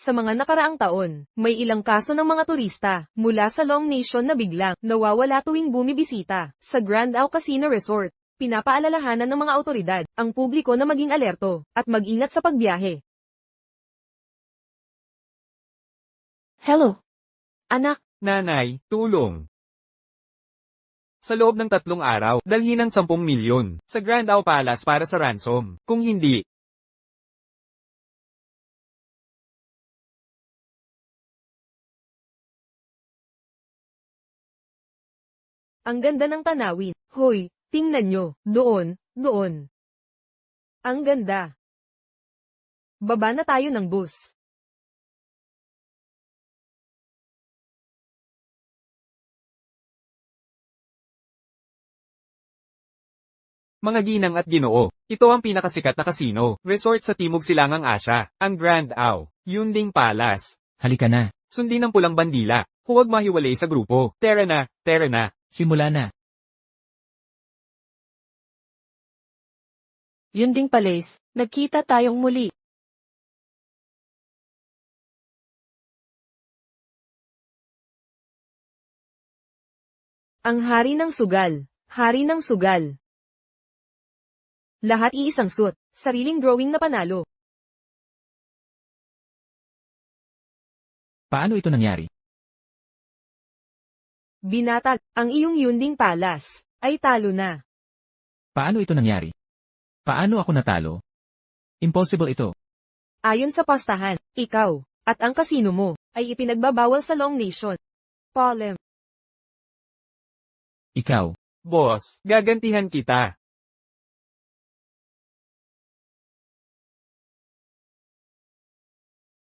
Sa mga nakaraang taon, may ilang kaso ng mga turista mula sa Long Nation na biglang nawawala tuwing bumibisita sa Grand Au Casino Resort. Pinapaalalahanan ng mga awtoridad ang publiko na maging alerto at mag-ingat sa pagbiyahe. Hello, anak. Nanay, tulong. Sa loob ng 3 araw, dalhin ng 10 milyon sa Grand Au Palace para sa ransom. Kung hindi, Ang ganda ng tanawin. Hoy, tingnan nyo. Doon, doon. Ang ganda. Baba na tayo ng bus. mga ginang at ginoo, ito ang pinakasikat na kasino, resort sa Timog Silangang Asya, ang Grand Au, Yunding Palace. Halika na. Sundin ang pulang bandila. Huwag mahiwalay sa grupo. Tara na, tara na. Simula na. Yunding Palace, nagkita tayong muli. Ang hari ng sugal. Hari ng sugal. Lahat iisang suit. Sariling drawing na panalo. Paano ito nangyari? Binatag. Ang iyong Yunding Palace ay talo na. Paano ito nangyari? Paano ako natalo? Impossible ito. Ayon sa pastahan, ikaw at ang kasino mo ay ipinagbabawal sa Long Nation. Polem. Ikaw. Boss, gagantihan kita.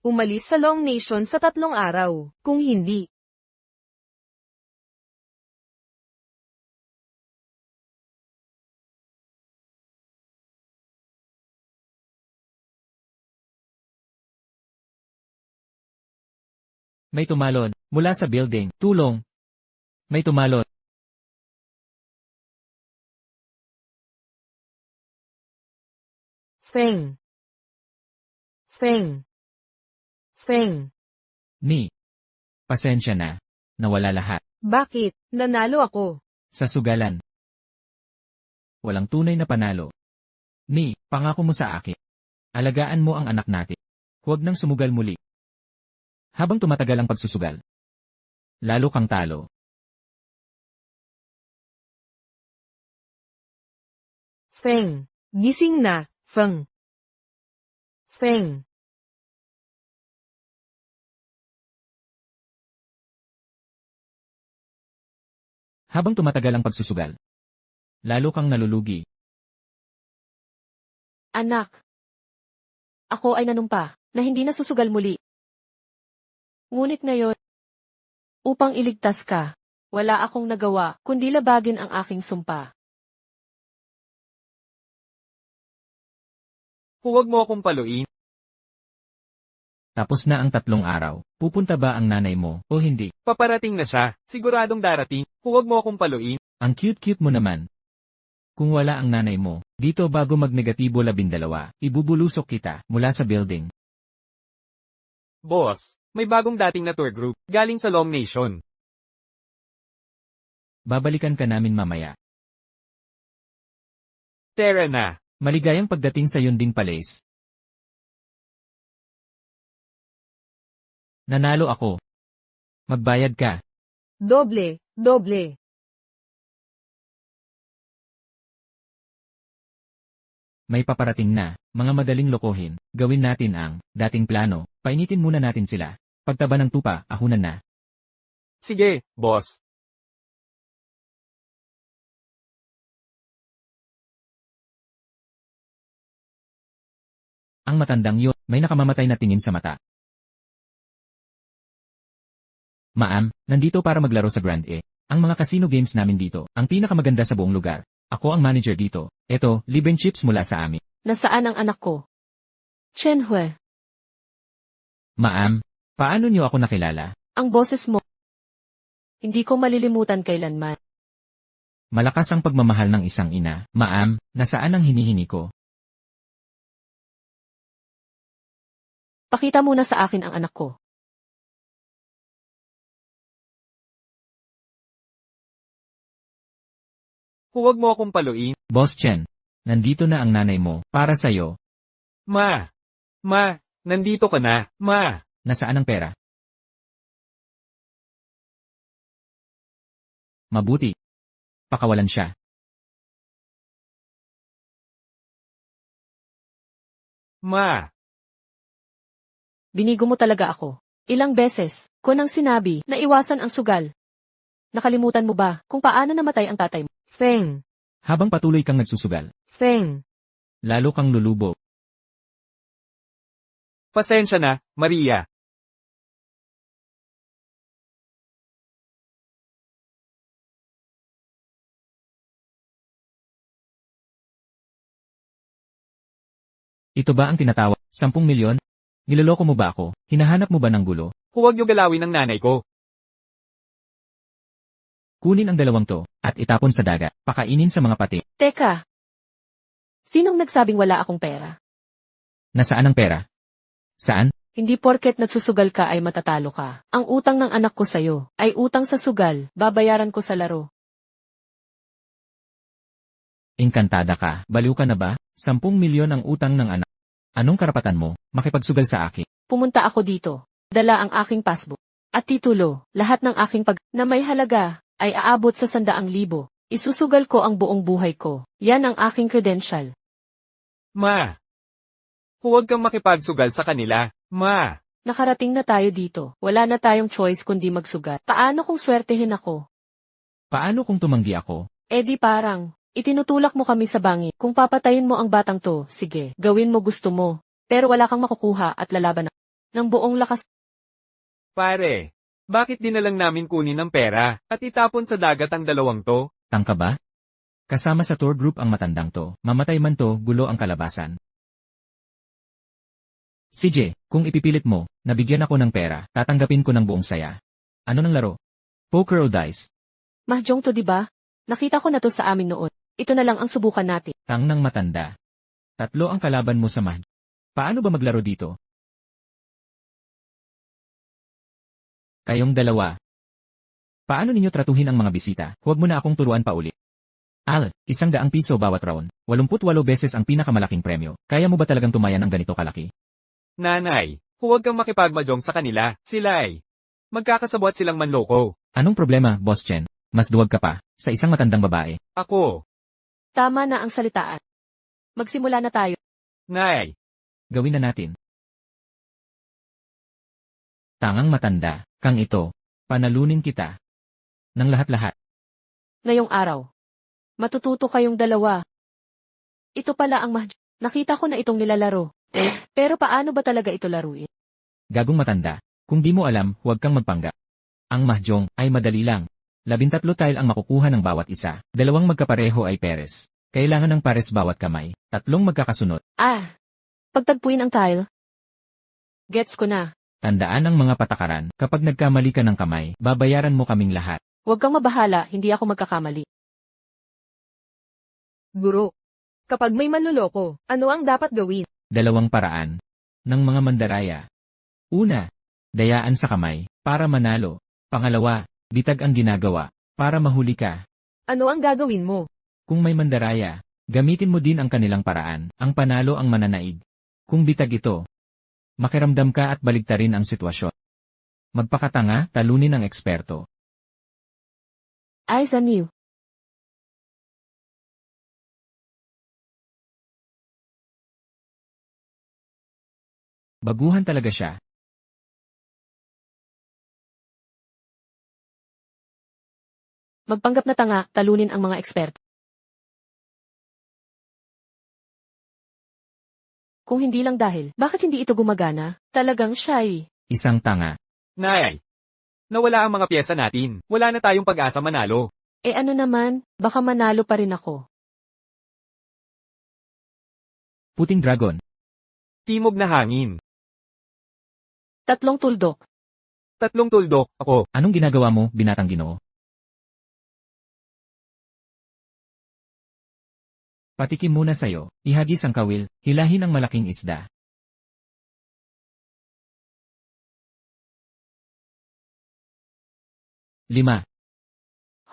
Umalis sa Long Nation sa 3 araw. Kung hindi, May tumalon. Mula sa building. Tulong. May tumalon. Feng. Feng. Feng. Ni. Pasensya na. Nawala lahat. Bakit? Nanalo ako. Sa sugalan. Walang tunay na panalo. Ni, pangako mo sa akin. Alagaan mo ang anak natin. Huwag nang sumugal muli. Habang tumatagal ang pagsusugal, lalo kang talo. Feng. Gising na, Feng. Feng. Habang tumatagal ang pagsusugal, lalo kang nalulugi. Anak. Ako ay nanumpa na hindi nasusugal muli. Ngunit ngayon, upang iligtas ka, wala akong nagawa kundi labagin ang aking sumpa. Huwag mo akong paluin. Tapos na ang 3 araw. Pupunta ba ang nanay mo o hindi? Paparating na siya. Siguradong darating. Huwag mo akong paluin. Ang cute-cute mo naman. Kung wala ang nanay mo, dito bago mag-negatibo 12, ibubulusok kita mula sa building. Boss, may bagong dating na tour group, galing sa Long Nation. Babalikan ka namin mamaya. Tara na. Maligayang pagdating sa Yunding Palace. Nanalo ako. Magbayad ka. Doble, doble. May paparating na, mga madaling lokohin. Gawin natin ang dating plano. Painitin muna natin sila. Pagtaba ng tupa, ahunan na. Sige, boss. Ang matandang yun, may nakamamatay na tingin sa mata. Ma'am, nandito para maglaro sa Grand E. Ang mga casino games namin dito, ang pinakamaganda sa buong lugar. Ako ang manager dito. Eto, libreng chips mula sa amin. Nasaan ang anak ko? Chenhue, Ma'am, paano niyo ako nakilala? ang boses mo. Hindi ko malilimutan kailanman. Malakas ang pagmamahal ng isang ina. Ma'am, nasaan ang hinihingi ko? Pakita muna sa akin ang anak ko. Huwag mo akong paluin. Boss Chen, nandito na ang nanay mo, para sa'yo. Ma! Ma! Nandito ka na, Ma! Nasaan ang pera? Mabuti. Pakawalan siya. Ma! Binigo mo talaga ako. Ilang beses ko nang sinabi na iwasan ang sugal. Nakalimutan mo ba kung paano namatay ang tatay mo? Feng. Habang patuloy kang nagsusugal, Feng. lalo kang lulubo. Pasensya na, Maria. Ito ba ang tinatawag? 10 milyon? Niloloko mo ba ako? Hinahanap mo ba ng gulo? Huwag niyo galawin ang nanay ko. Kunin ang dalawang to, at itapon sa dagat. Pakainin sa mga pati. Teka. Sinong nagsabing wala akong pera? Nasaan ang pera? Saan? Hindi porket nagsusugal ka ay matatalo ka. Ang utang ng anak ko sa'yo ay utang sa sugal, babayaran ko sa laro. Engkantada ka. Baliw ka na ba? 10 milyon ang utang ng anak. Anong karapatan mo? Makipagsugal sa akin. Pumunta ako dito. Dala ang aking passbook. At titulo, lahat ng aking na may halaga ay aabot sa 100,000. Isusugal ko ang buong buhay ko. Yan ang aking credential. Ma! Huwag kang makipagsugal sa kanila, Ma! Nakarating na tayo dito. Wala na tayong choice kundi magsugal. Paano kung swertehin ako? Paano kung tumanggi ako? Di parang, itinutulak mo kami sa bangin. Kung papatayin mo ang batang to, sige, gawin mo gusto mo. Pero wala kang makukuha at lalaban ng buong lakas. Pare, bakit di na lang namin kunin ang pera at itapon sa dagat ang dalawang to? Tangka ba? Kasama sa tour group ang matandang to. Mamatay man to, gulo ang kalabasan. CJ, kung ipipilit mo, nabigyan ako ng pera, tatanggapin ko ng buong saya. Ano ng laro? Poker o dice? Mahjong to diba? Nakita ko na to sa amin noon. Ito na lang ang subukan natin. Tang ng matanda. 3 ang kalaban mo sa mahj. Paano ba maglaro dito? Kayong dalawa. Paano ninyo tratuhin ang mga bisita? Huwag mo na akong turuan pa ulit. Al, 100 piso bawat round. 88 beses ang pinakamalaking premyo. Kaya mo ba talagang tumayan ang ganito kalaki? Nanay, huwag kang makipagmajong sa kanila, sila ay. Magkakasabwat silang manloko. Anong problema, Boss Chen? Mas duwag ka pa, sa isang matandang babae. Ako, Tama na ang salitaan. Magsimula na tayo. Nay, Gawin na natin. Tangang matanda, kang ito. Panalunin kita. Ng lahat-lahat. Ngayong araw. Matututo kayong dalawa. Ito pala ang nakita ko na itong nilalaro. Pero paano ba talaga ito laruin? Gagong matanda. Kung di mo alam, huwag kang magpanggap. Ang mahjong ay madali lang. 13 tile ang makukuha ng bawat isa. 2 magkapareho ay pares. Kailangan ng pares bawat kamay. 3 magkakasunod. Pagtagpuin ang tile. Gets ko na. Tandaan ang mga patakaran. Kapag nagkamali ka ng kamay, babayaran mo kaming lahat. Huwag kang mabahala, hindi ako magkakamali. Guro. Kapag may manloloko, ano ang dapat gawin? 2 paraan. Ng mga mandaraya. Una, dayaan sa kamay, para manalo. Pangalawa, bitag ang ginagawa, para mahuli ka. Ano ang gagawin mo? Kung may mandaraya, gamitin mo din ang kanilang paraan. Ang panalo ang mananaig. Kung bitag ito, makiramdam ka at baligtarin ang sitwasyon. Magpakatanga, talunin ang eksperto. Eyes on you. Baguhan talaga siya. Magpanggap na tanga, talunin ang mga eksperto. Kung hindi lang dahil, bakit hindi ito gumagana? Talagang shy. Isang tanga. Nay, nawala ang mga pyesa natin. Wala na tayong pag-asa manalo. Ano naman, baka manalo pa rin ako. Puting dragon. Timog na hangin. 3 tuldok. 3 tuldok, ako. Anong ginagawa mo, binatang Ginoo? Patikim muna sayo, ihagis ang kawil, hilahin ang malaking isda. 5.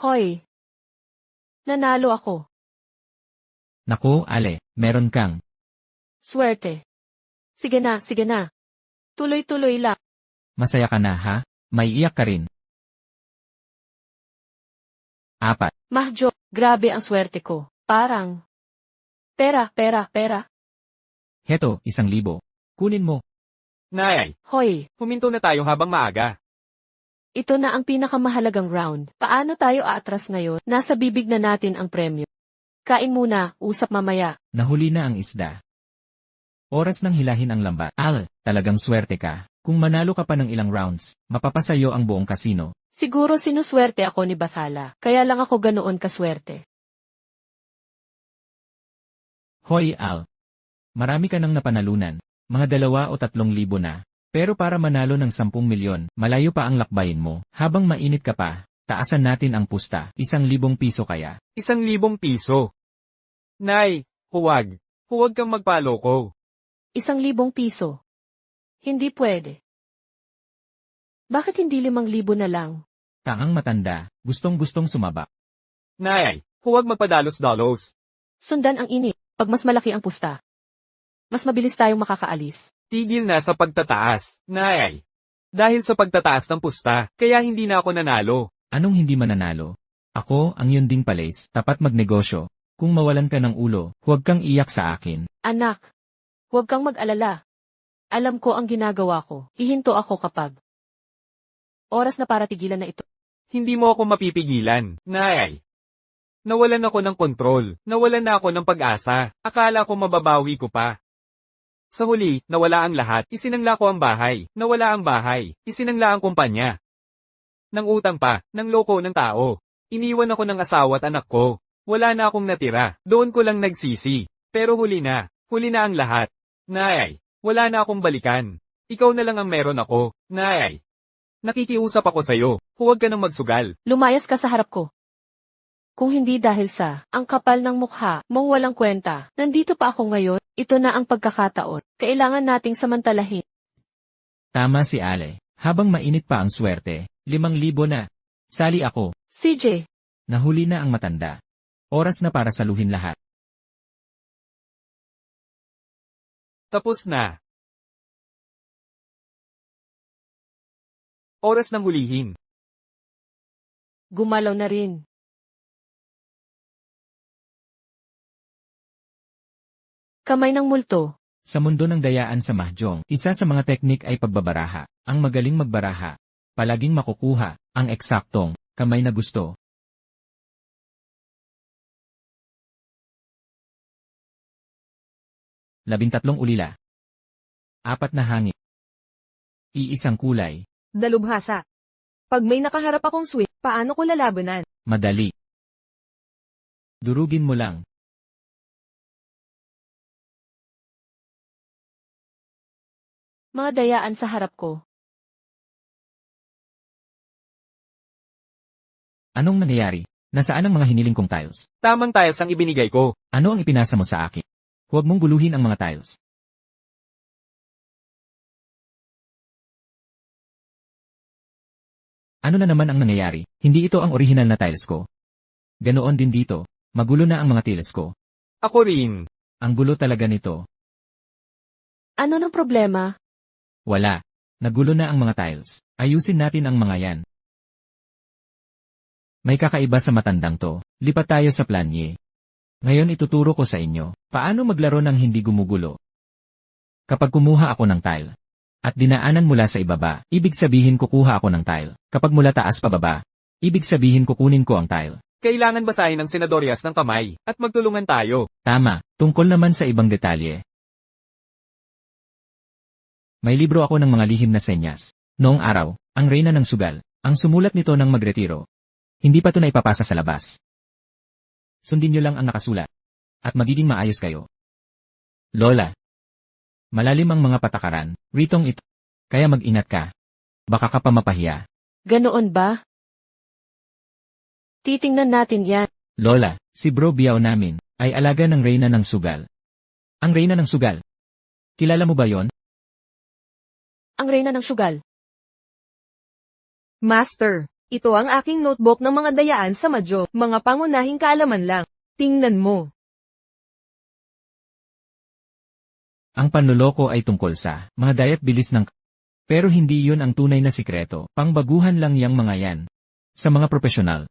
Hoy! Nanalo ako. Naku, Ale, meron kang. Swerte. Sige na, sige na. Tuloy-tuloy lang. Masaya ka na ha? May iyak ka rin. 4. Mahjo, grabe ang swerte ko. Parang. Pera, pera, pera. Heto, 1,000. Kunin mo. Nay, Hoy, huminto na tayo habang maaga. ito na ang pinakamahalagang round. Paano tayo aatras ngayon? Nasa bibig na natin ang premyo. Kain muna, usap mamaya. Nahuli na ang isda. Oras nang hilahin ang lambat. Al, talagang swerte ka. Kung manalo ka pa ng ilang rounds, mapapasayo ang buong kasino. Siguro sinuswerte ako ni Bathala, kaya lang ako ganoon kaswerte. Hoy Al. Marami ka nang napanalunan. Mga 2 o 3,000 na. Pero para manalo ng 10 milyon, malayo pa ang lakbayin mo. Habang mainit ka pa, taasan natin ang pusta. 1,000 piso kaya. 1,000 piso. Nay, huwag. Huwag kang magpaloko. 1,000 piso. Hindi pwede. Bakit hindi 5,000 na lang? Taang matanda, gustong-gustong sumaba. Nay, huwag magpadalos-dalos. Sundan ang init. Pag mas malaki ang pusta, mas mabilis tayong makakaalis. Tigil na sa pagtataas, Nay. Dahil sa pagtataas ng pusta, kaya hindi na ako nanalo. Anong hindi mananalo? Ako, ang yun ding palace, tapat magnegosyo. Kung mawalan ka ng ulo, huwag kang iyak sa akin. Anak, huwag kang mag-alala. Alam ko ang ginagawa ko. Hihinto ako kapag oras na para tigilan na ito. Hindi mo ako mapipigilan, Nay. Nawalan ako ng kontrol, nawalan na ako ng pag-asa, akala ko mababawi ko pa. Sa huli, nawala ang lahat, isinangla ko ang bahay, nawala ang bahay, isinangla ang kumpanya. Nang utang pa, nang loko ng tao. Iniwan ako ng asawa at anak ko. Wala na akong natira, doon ko lang nagsisi. Pero huli na ang lahat. Nay, wala na akong balikan. Ikaw na lang ang meron ako, Nay. Nakikiusap ako sa'yo, huwag ka nang magsugal. Lumayas ka sa harap ko. Kung hindi dahil sa ang kapal ng mukha mong walang kwenta, nandito pa ako ngayon, ito na ang pagkakataon. Kailangan nating samantalahin. Tama si Ale. Habang mainit pa ang swerte, 5,000 na. Sali ako. CJ, Nahuli na ang matanda. Oras na para saluhin lahat. Tapos na. Oras ng hulihin. gumalaw na rin. Kamay ng multo. Sa mundo ng dayaan sa mahjong, isa sa mga teknik ay pagbabaraha. Ang magaling magbaraha, palaging makukuha ang eksaktong kamay na gusto. Labintatlong ulila. 4 na hangin. Iisang kulay. Dalubhasa. Pag may nakaharap akong swift, paano ko lalabanan? Madali. Durugin mo lang. Mga dayaan sa harap ko. Anong nangyayari? Nasaan ang mga hiniling kong tiles? Tamang tiles ang ibinigay ko. Ano ang ipinasa mo sa akin? Huwag mong guluhin ang mga tiles. Ano na naman ang nangyayari? Hindi ito ang original na tiles ko. Ganoon din dito. Magulo na ang mga tiles ko. Ako rin. Ang gulo talaga nito. Ano ng problema? Wala. Nagulo na ang mga tiles. Ayusin natin ang mga yan. May kakaiba sa matandang to. Lipat tayo sa planye. Ngayon ituturo ko sa inyo, paano maglaro ng hindi gumugulo. Kapag kumuha ako ng tile, at dinaanan mula sa ibaba, ibig sabihin kukuha ako ng tile. Kapag mula taas pababa, ibig sabihin kukunin ko ang tile. Kailangan basahin ang senadoryas ng kamay, at magtulungan tayo. Tama, tungkol naman sa ibang detalye. May libro ako ng mga lihim na senyas. Noong araw, ang reyna ng sugal, ang sumulat nito ng magretiro. Hindi pa ito na ipapasa sa labas. Sundin niyo lang ang nakasulat. At magiging maayos kayo. Lola. Malalim ang mga patakaran, ritong ito. Kaya mag-ingat ka. Baka ka pa mapahiya. Ganoon ba? Titingnan natin yan. Lola, si bro Biao namin, ay alaga ng reyna ng sugal. Ang reyna ng sugal. Kilala mo ba yon? Ang reyna ng sugal. Master, Ito ang aking notebook ng mga dayaan sa Madyo, mga pangunahing kaalaman lang. Tingnan mo. Ang panloloko ay tungkol sa mga dayat bilis ng pero hindi yun ang tunay na sikreto. Pangbaguhan lang yang mga yan. Sa mga profesional.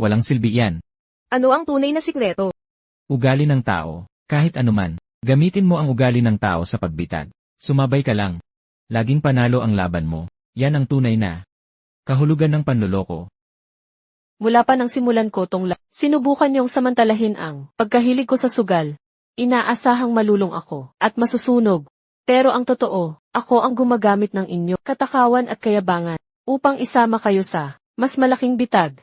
Walang silbi yan. Ano ang tunay na sikreto? Ugali ng tao, kahit anuman. Gamitin mo ang ugali ng tao sa pagbitag. Sumabay ka lang. Laging panalo ang laban mo. Yan ang tunay na kahulugan ng panloloko. Mula pa nang simulan ko sinubukan niyong samantalahin ang pagkahilig ko sa sugal. Inaasahang malulong ako at masusunog. Pero ang totoo, ako ang gumagamit ng inyo katakawan at kayabangan upang isama kayo sa mas malaking bitag.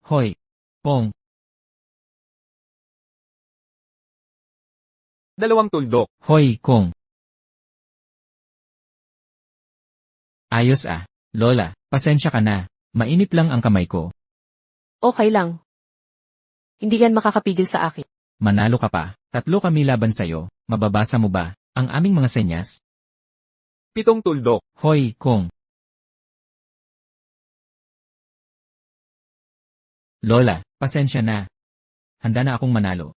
Hoy, Pong, 2 tuldok. hoy, Kong. Ayos ah, Lola, pasensya ka na. Mainit lang ang kamay ko. Okay lang. Hindi yan makakapigil sa akin. Manalo ka pa. 3 kami laban sa'yo. Mababasa mo ba ang aming mga senyas? 7 tuldok. Hoy, Kong. Lola, pasensya na. Handa na akong manalo.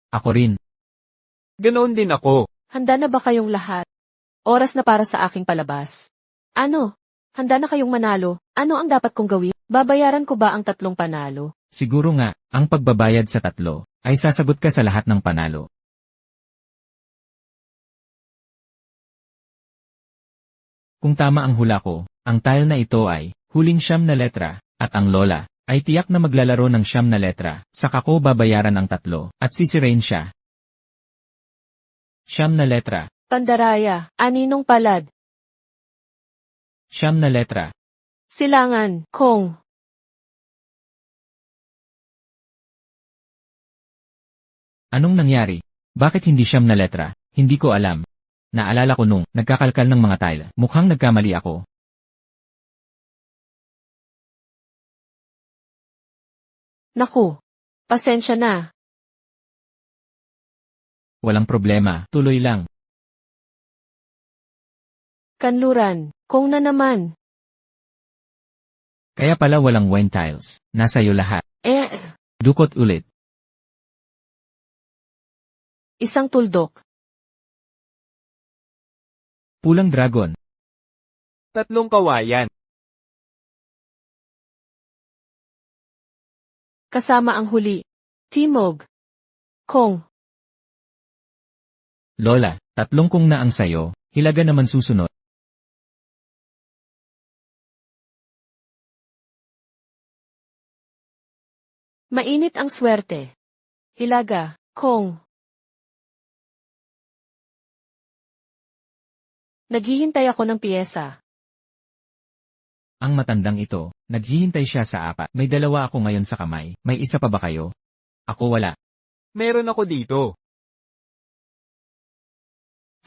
Ako rin. Ganoon din ako. Handa na ba kayong lahat? Oras na para sa aking palabas. Ano? Handa na kayong manalo? Ano ang dapat kong gawin? Babayaran ko ba ang 3 panalo? Siguro nga, ang pagbabayad sa 3 ay sasagot ka sa lahat ng panalo. Kung tama ang hula ko, ang tile na ito ay huling 9 na letra, at ang Lola ay tiyak na maglalaro ng 9 na letra, saka ko babayaran ang 3, at sisirain siya. 9 na letra, Pandaraya, aninong palad, 9 na letra, silangan, kong. Anong nangyari? Bakit hindi 9 na letra? Hindi ko alam. Naalala ko nung nagkakalkal ng mga tile, mukhang nagkamali ako. Naku, pasensya na. Walang problema, tuloy lang. Kanluran, kong na naman. Kaya pala walang wine tiles, nasa'yo lahat. Dukot ulit. 1 tuldok. Pulang dragon. 3 kawayan. Kasama ang huli. Timog. Kong. Lola, 3 kung na ang sayo, hilaga naman susunod. Mainit ang swerte. Hilaga, kong. Naghihintay ako ng piyesa. Ang matandang ito, naghihintay siya sa 4. May 2 ako ngayon sa kamay. May isa pa ba kayo? Ako wala. Meron ako dito.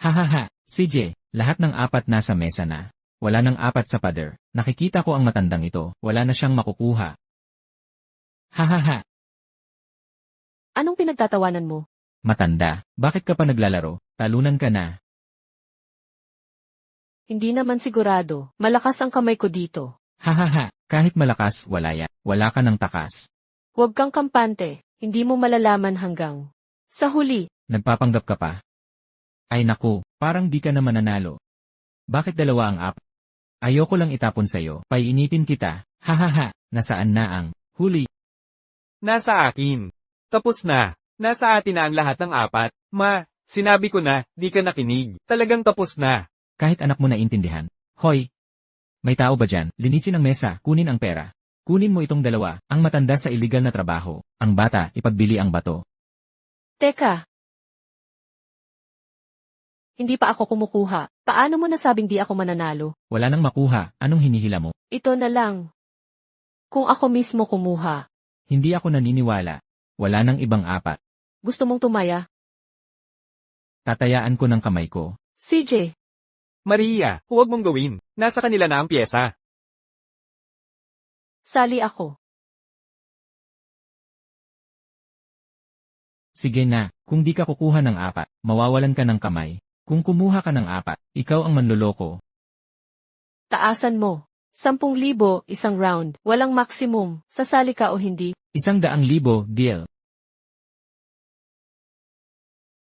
Hahaha, CJ, lahat ng 4 nasa mesa na. Wala ng 4 sa pader. Nakikita ko ang matandang ito, wala na siyang makukuha. Hahaha, Anong pinagtatawanan mo? matanda, bakit ka pa naglalaro? Talunan ka na. Hindi naman sigurado. Malakas ang kamay ko dito. Hahaha, kahit malakas, wala yan. Wala ka ng takas. Huwag kang kampante. Hindi mo malalaman hanggang sa huli. Nagpapanggap ka pa. Ay naku, parang di ka na mananalo. Bakit 2 ang 4? Ayoko lang itapon sa'yo, paiinitin kita. Hahaha, nasaan na ang huli? Nasa akin. Tapos na. Nasa atin na ang lahat ng 4. Ma, sinabi ko na, di ka nakinig. Talagang tapos na. Kahit anak mo na intindihan. Hoy! May tao ba dyan? Linisin ang mesa, kunin ang pera. Kunin mo itong 2, ang matanda sa illegal na trabaho. Ang bata, ipagbili ang bato. Teka. Hindi pa ako kumukuha. Paano mo nasabing di ako mananalo? Wala nang makuha, anong hinihila mo? Ito na lang. Kung ako mismo kumuha. Hindi ako naniniwala. Wala nang ibang 4. Gusto mong tumaya? Tatayaan ko ng kamay ko. CJ. Maria, huwag mong gawin. Nasa kanila na ang pyesa. Sali ako. Sige na, kung di ka kukuha ng 4, mawawalan ka ng kamay. Kung kumuha ka ng 4, ikaw ang manloloko. Taasan mo. 10,000, isang round. Walang maximum. Sasali ka o hindi. 100,000, deal.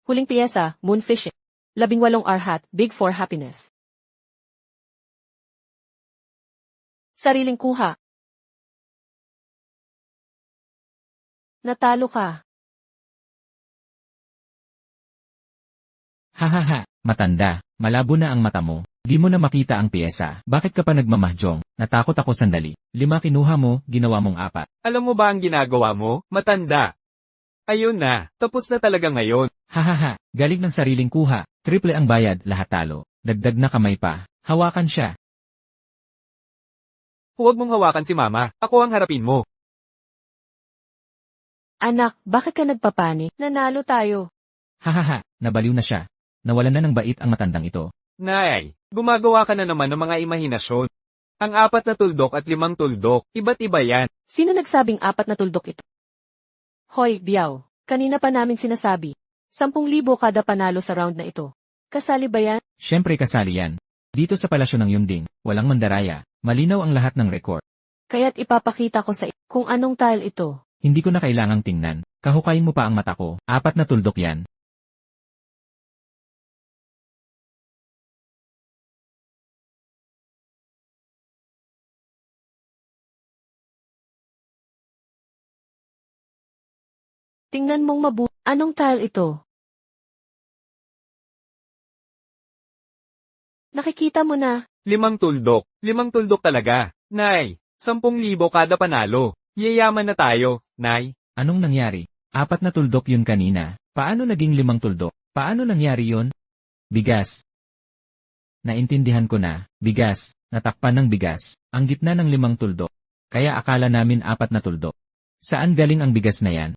Huling piyesa, Moonfishing. 18 Arhat, Big for Happiness. Sariling kuha. Natalo ka. Hahaha, matanda, malabo na ang mata mo. Di mo na makita ang piyesa. Bakit ka pa nagmamahjong? Natakot ako sandali. 5 kinuha mo, ginawa mong 4. Alam mo ba ang ginagawa mo? Matanda. Ayun na, tapos na talaga ngayon. Hahaha, galing ng sariling kuha. Triple ang bayad, lahat talo. Dagdag na kamay pa. Hawakan siya. Huwag mong hawakan si mama, ako ang harapin mo. Anak, bakit ka nagpapani? Nanalo tayo. Hahaha, nabaliw na siya. Nawalan na ng bait ang matandang ito. Nay, gumagawa ka na naman ng mga imahinasyon. Ang 4 na tuldok at 5 tuldok, iba't iba yan. Sino nagsabing 4 na tuldok ito? Hoy, Biyaw. Kanina pa namin sinasabi. 10,000 kada panalo sa round na ito. Kasali ba yan? Siyempre kasali yan. Dito sa palasyo ng Yunding, walang mandaraya. Malinaw ang lahat ng record. Kaya't ipapakita ko sa kung anong tile ito. Hindi ko na kailangang tingnan. Kahukayin mo pa ang mata ko. 4 na tuldok yan. Tingnan mong mabuti. Anong tile ito? Nakikita mo na. 5 tuldok, 5 tuldok talaga. Nay, 10,000 kada panalo. Yayaman na tayo, Nay. Anong nangyari? 4 na tuldok yun kanina. Paano naging 5 tuldok? Paano nangyari yun? Bigas. Naintindihan ko na. Bigas. Natakpan ng bigas. Ang gitna ng 5 tuldok. Kaya akala namin 4 na tuldok. Saan galing ang bigas na yan?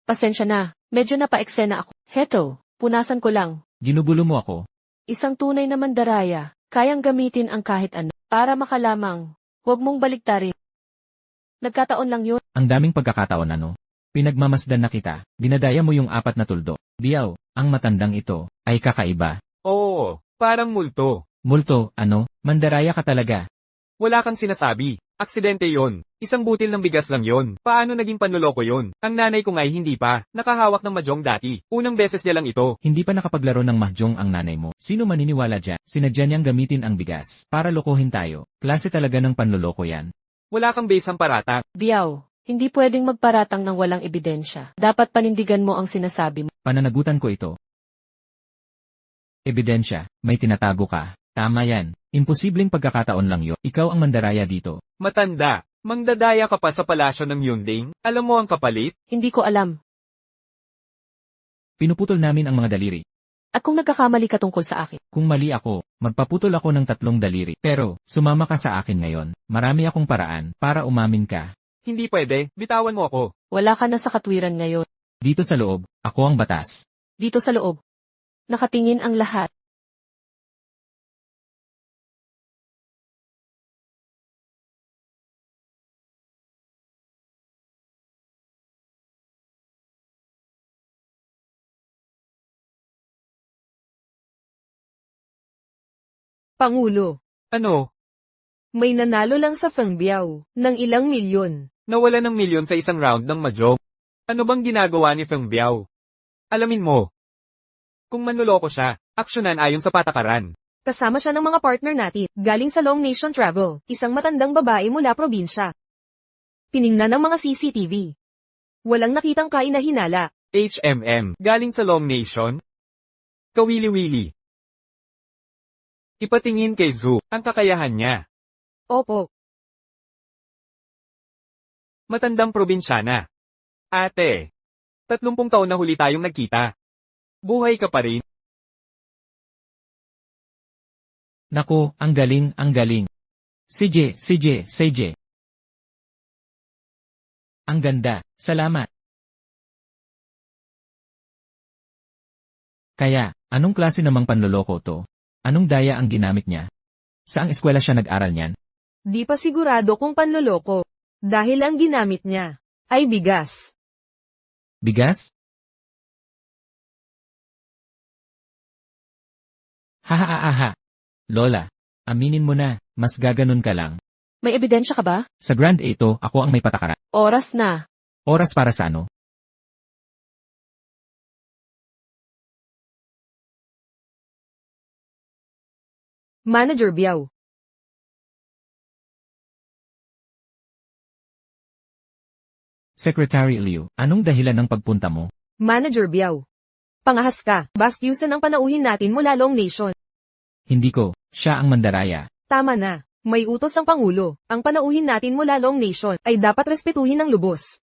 Pasensya na. Medyo napaeksena ako. Heto, punasan ko lang. Ginugulo mo ako. Isang tunay na mandaraya. Kayang gamitin ang kahit ano. Para makalamang. Huwag mong baliktarin. Nagkataon lang yun. Ang daming pagkakataon ano. Pinagmamasdan na kita. Dinadaya mo yung 4 na tuldok. Biyaw, ang matandang ito ay kakaiba. Oo, parang multo. Multo, ano? Mandaraya ka talaga. Wala kang sinasabi. Aksidente yon. Isang butil ng bigas lang yon. Paano naging panloloko yon? Ang nanay ko nga'y hindi pa. Nakahawak ng mahjong dati. Unang beses niya lang ito. Hindi pa nakapaglaro ng mahjong ang nanay mo. Sino maniniwala dyan? Sinadya niyang gamitin ang bigas. Para lokohin tayo. Klase talaga ng panloloko yan. Wala kang besang paratang. Biyaw, hindi pwedeng magparatang ng walang ebidensya. Dapat panindigan mo ang sinasabi mo. Pananagutan ko ito. Ebidensya, may tinatago ka. Tama yan. Imposibleng pagkakataon lang yun. Ikaw ang mandaraya dito. Matanda, mangdadaya ka pa sa palasyo ng Yunding? Alam mo ang kapalit? Hindi ko alam. Pinuputol namin ang mga daliri. At kung nagkakamali ka tungkol sa akin, Kung mali ako, magpaputol ako ng 3 daliri. Pero, sumama ka sa akin ngayon. Marami akong paraan para umamin ka. Hindi pwede, bitawan mo ako. wala ka na sa katwiran ngayon. Dito sa loob, ako ang batas. Dito sa loob. Nakatingin ang lahat. Pangulo, Ano? may nanalo lang sa Fengbiao ng ilang milyon. Nawala ng milyon sa isang round ng mahjong. Ano bang ginagawa ni Feng Biao? Alamin mo. Kung manloloko siya, aksyonan ayon sa patakaran. Kasama siya ng mga partner natin, galing sa Long Nation Travel, isang matandang babae mula probinsya. Tiningnan ng mga CCTV. Walang nakitang kainahinala. HMM, galing sa Long Nation? Kawili-wili. Ipatingin kay Zhu, ang kakayahan niya. Opo, Matandang probinsyana. Ate, 30 taon na huli tayong nagkita. Buhay ka pa rin. Nako, ang galing, ang galing. CJ. Ang ganda, salamat. Kaya, anong klase namang panloloko to? Anong daya ang ginamit niya? Saang eskwela siya nag-aral niyan? di pa sigurado kung panloloko. Dahil ang ginamit niya ay bigas. Bigas? Ha. Lola, aminin mo na, mas gaganon ka lang. May ebidensya ka ba? Sa Grand 8, ako ang may patakaran. Oras na. Oras para sa ano? Manager Biao. Secretary Liu, anong dahilan ng pagpunta mo? Manager Biao. Pangahas ka. Bastyusan ang panauhin natin mula Long Nation. Hindi ko, siya ang mandaraya. Tama na. May utos ang Pangulo. Ang panauhin natin mula Long Nation ay dapat respetuhin ng lubos.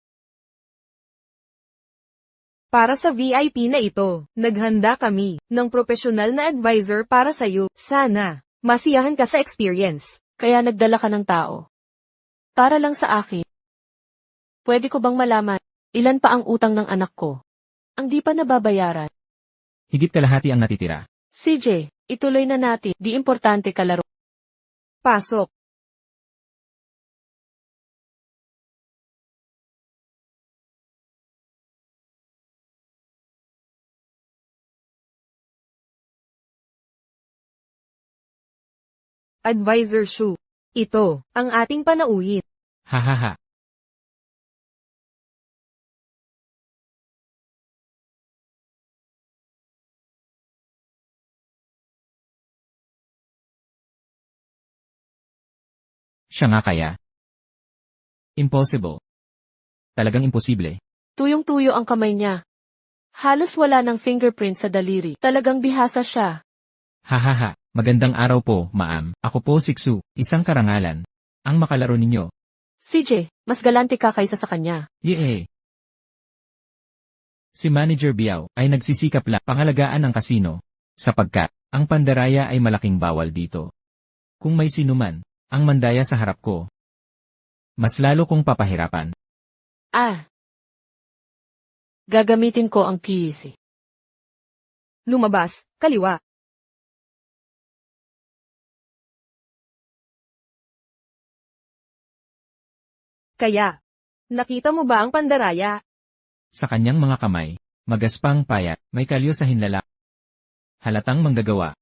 Para sa VIP na ito, naghanda kami ng profesional na advisor para sa'yo. Sana, masiyahan ka sa experience. Kaya nagdala ka ng tao. Para lang sa akin. Pwede ko bang malaman, ilan pa ang utang ng anak ko? Ang di pa nababayaran. Higit kalahati ang natitira. CJ, ituloy na natin. Di importante kalaro. Pasok. Advisor Shu. Ito, ang ating panauhin. Hahaha. Siya nga kaya? Impossible. Talagang imposible. Tuyong-tuyo ang kamay niya. Halos wala ng fingerprint sa daliri. Talagang bihasa siya. Hahaha. Magandang araw po, ma'am. Ako po Siksu, isang karangalan. Ang makalaro ninyo. CJ, mas galante ka kaysa sa kanya. Yee. Si Manager Biao ay nagsisikap lang pangalagaan ang kasino, sapagkat ang pandaraya ay malaking bawal dito. Kung may sinuman, ang mandaya sa harap ko, mas lalo kong papahirapan. Gagamitin ko ang keys. Lumabas, kaliwa. Kaya, nakita mo ba ang pandaraya? Sa kanyang mga kamay, magaspang payat, may kalyo sa hinlala. Halatang manggagawa.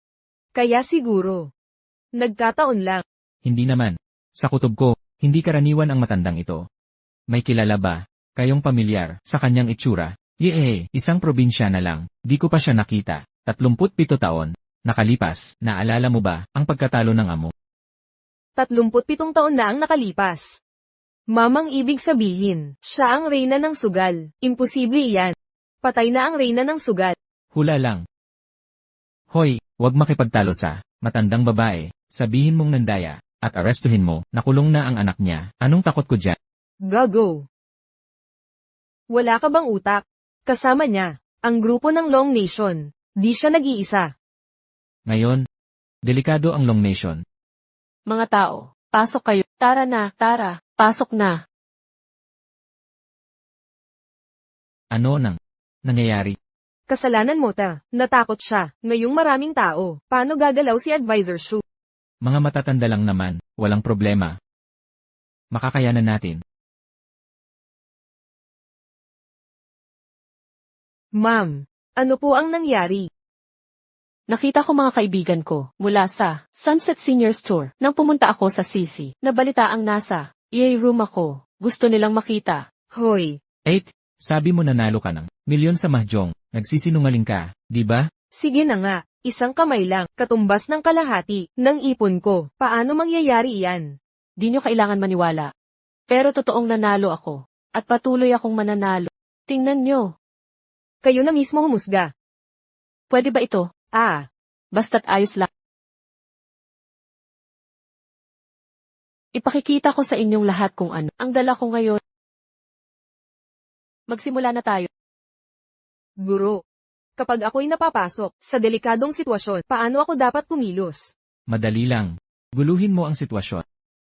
Kaya siguro. Nagkataon lang. Hindi naman. Sa kutob ko, hindi karaniwan ang matandang ito. May kilala ba, kayong pamilyar, sa kanyang itsura? Yee, isang probinsya na lang, di ko pa siya nakita. 37 taon. Nakalipas, naalala mo ba, ang pagkatalo ng amo? 37 taon na ang nakalipas. Mamang ibig sabihin, siya ang reyna ng sugal. Imposible iyan. Patay na ang reyna ng sugal. Hula lang. Hoy, wag makipagtalo sa matandang babae, sabihin mong nandaya, at arestuhin mo, nakulong na ang anak niya. Anong takot ko dyan? Gago. Wala ka bang utak? Kasama niya, ang grupo ng Long Nation. Di siya nag-iisa. Ngayon, delikado ang Long Nation. Mga tao, pasok kayo. Tara na, tara, pasok na. Ano nang nangyayari? Kasalanan mo ta. Natakot siya. Ngayong maraming tao. Paano gagalaw si Advisor Shu? Mga matatanda lang naman, walang problema. Makakayanan natin. Ma'am, ano po ang nangyari? Nakita ko mga kaibigan ko, mula sa Sunset Senior Store, nang pumunta ako sa CC. Nabalita ang nasa EA room ako. Gusto nilang makita. Hoy, 8. Sabi mo nanalo ka ng milyon sa mahjong. Nagsisinungaling ka, di ba? sige na nga. Isang kamay lang, katumbas ng kalahati, ng ipon ko. Paano mangyayari iyan? Di nyo kailangan maniwala. Pero totoong nanalo ako. At patuloy akong mananalo. Tingnan nyo. Kayo na mismo humusga. Pwede ba ito? Basta't ayos lang. Ipakikita ko sa inyong lahat kung ano ang dala ko ngayon. Magsimula na tayo. Guro. Kapag ako'y napapasok sa delikadong sitwasyon, paano ako dapat kumilos? Madali lang. Guluhin mo ang sitwasyon.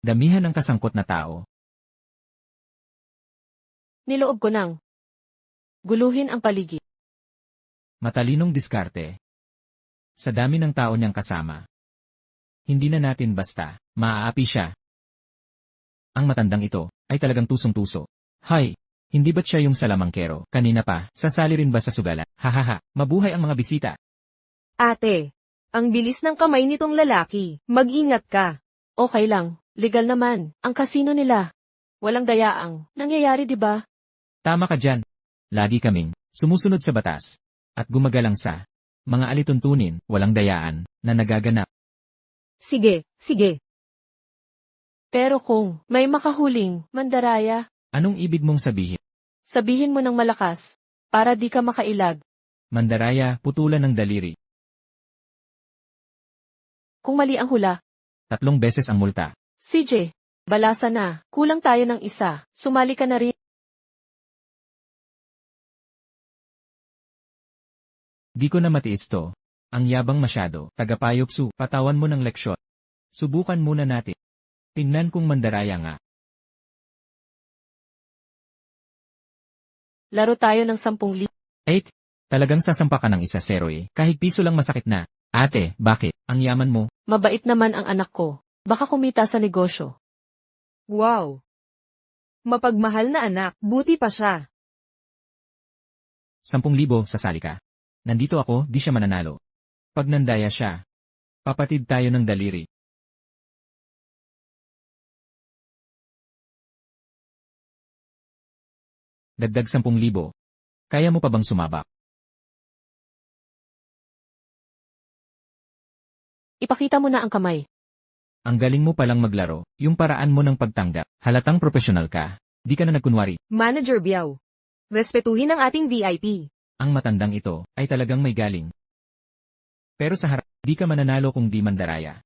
Damihan ang kasangkot na tao. Niloob ko nang guluhin ang paligid. Matalinong diskarte. Sa dami ng tao niyang kasama. Hindi na natin basta, maaapi siya. Ang matandang ito, ay talagang tusong-tuso. Hay, hindi ba't siya yung salamangkero? Kanina pa, sasali rin ba sa sugala? Hahaha, mabuhay ang mga bisita. Ate, Ang bilis ng kamay nitong lalaki. Mag-ingat ka. Okay lang, legal naman. Ang kasino nila. Walang dayaang. Nangyayari, di ba? Tama ka dyan. Lagi kaming sumusunod sa batas. At gumagalang sa mga alituntunin, walang dayaan, na nagaganap. Sige, sige. Pero kung may makahuling, mandaraya, Anong ibig mong sabihin? sabihin mo ng malakas. Para di ka makailag. Mandaraya, putulan ng daliri. Kung mali ang hula. 3 beses ang multa. CJ, balasa na. Kulang tayo ng isa. Sumali ka na rin. Di ko na matiis to. Ang yabang masyado. Tagapayopsu, patawan mo ng leksyon. Subukan muna natin. Tingnan kung mandaraya nga. Laro tayo ng 10,000. 8. Talagang sasampa ka ng 1-0 eh. Kahit piso lang masakit na. Ate, bakit? Ang yaman mo. Mabait naman ang anak ko. Baka kumita sa negosyo. Wow. Mapagmahal na anak, buti pa siya. 10,000 sasali ka. Nandito ako, di siya mananalo. Pag nandaya siya, papatid tayo ng daliri. Dagdag 10,000. Kaya mo pa bang sumabak? Ipakita mo na ang kamay. Ang galing mo palang maglaro, yung paraan mo ng pagtanggap. Halatang profesional ka. Di ka na nagkunwari. Manager Biao. Respetuhin ang ating VIP. Ang matandang ito ay talagang may galing. Pero sa harap, di ka mananalo kung di mandaraya.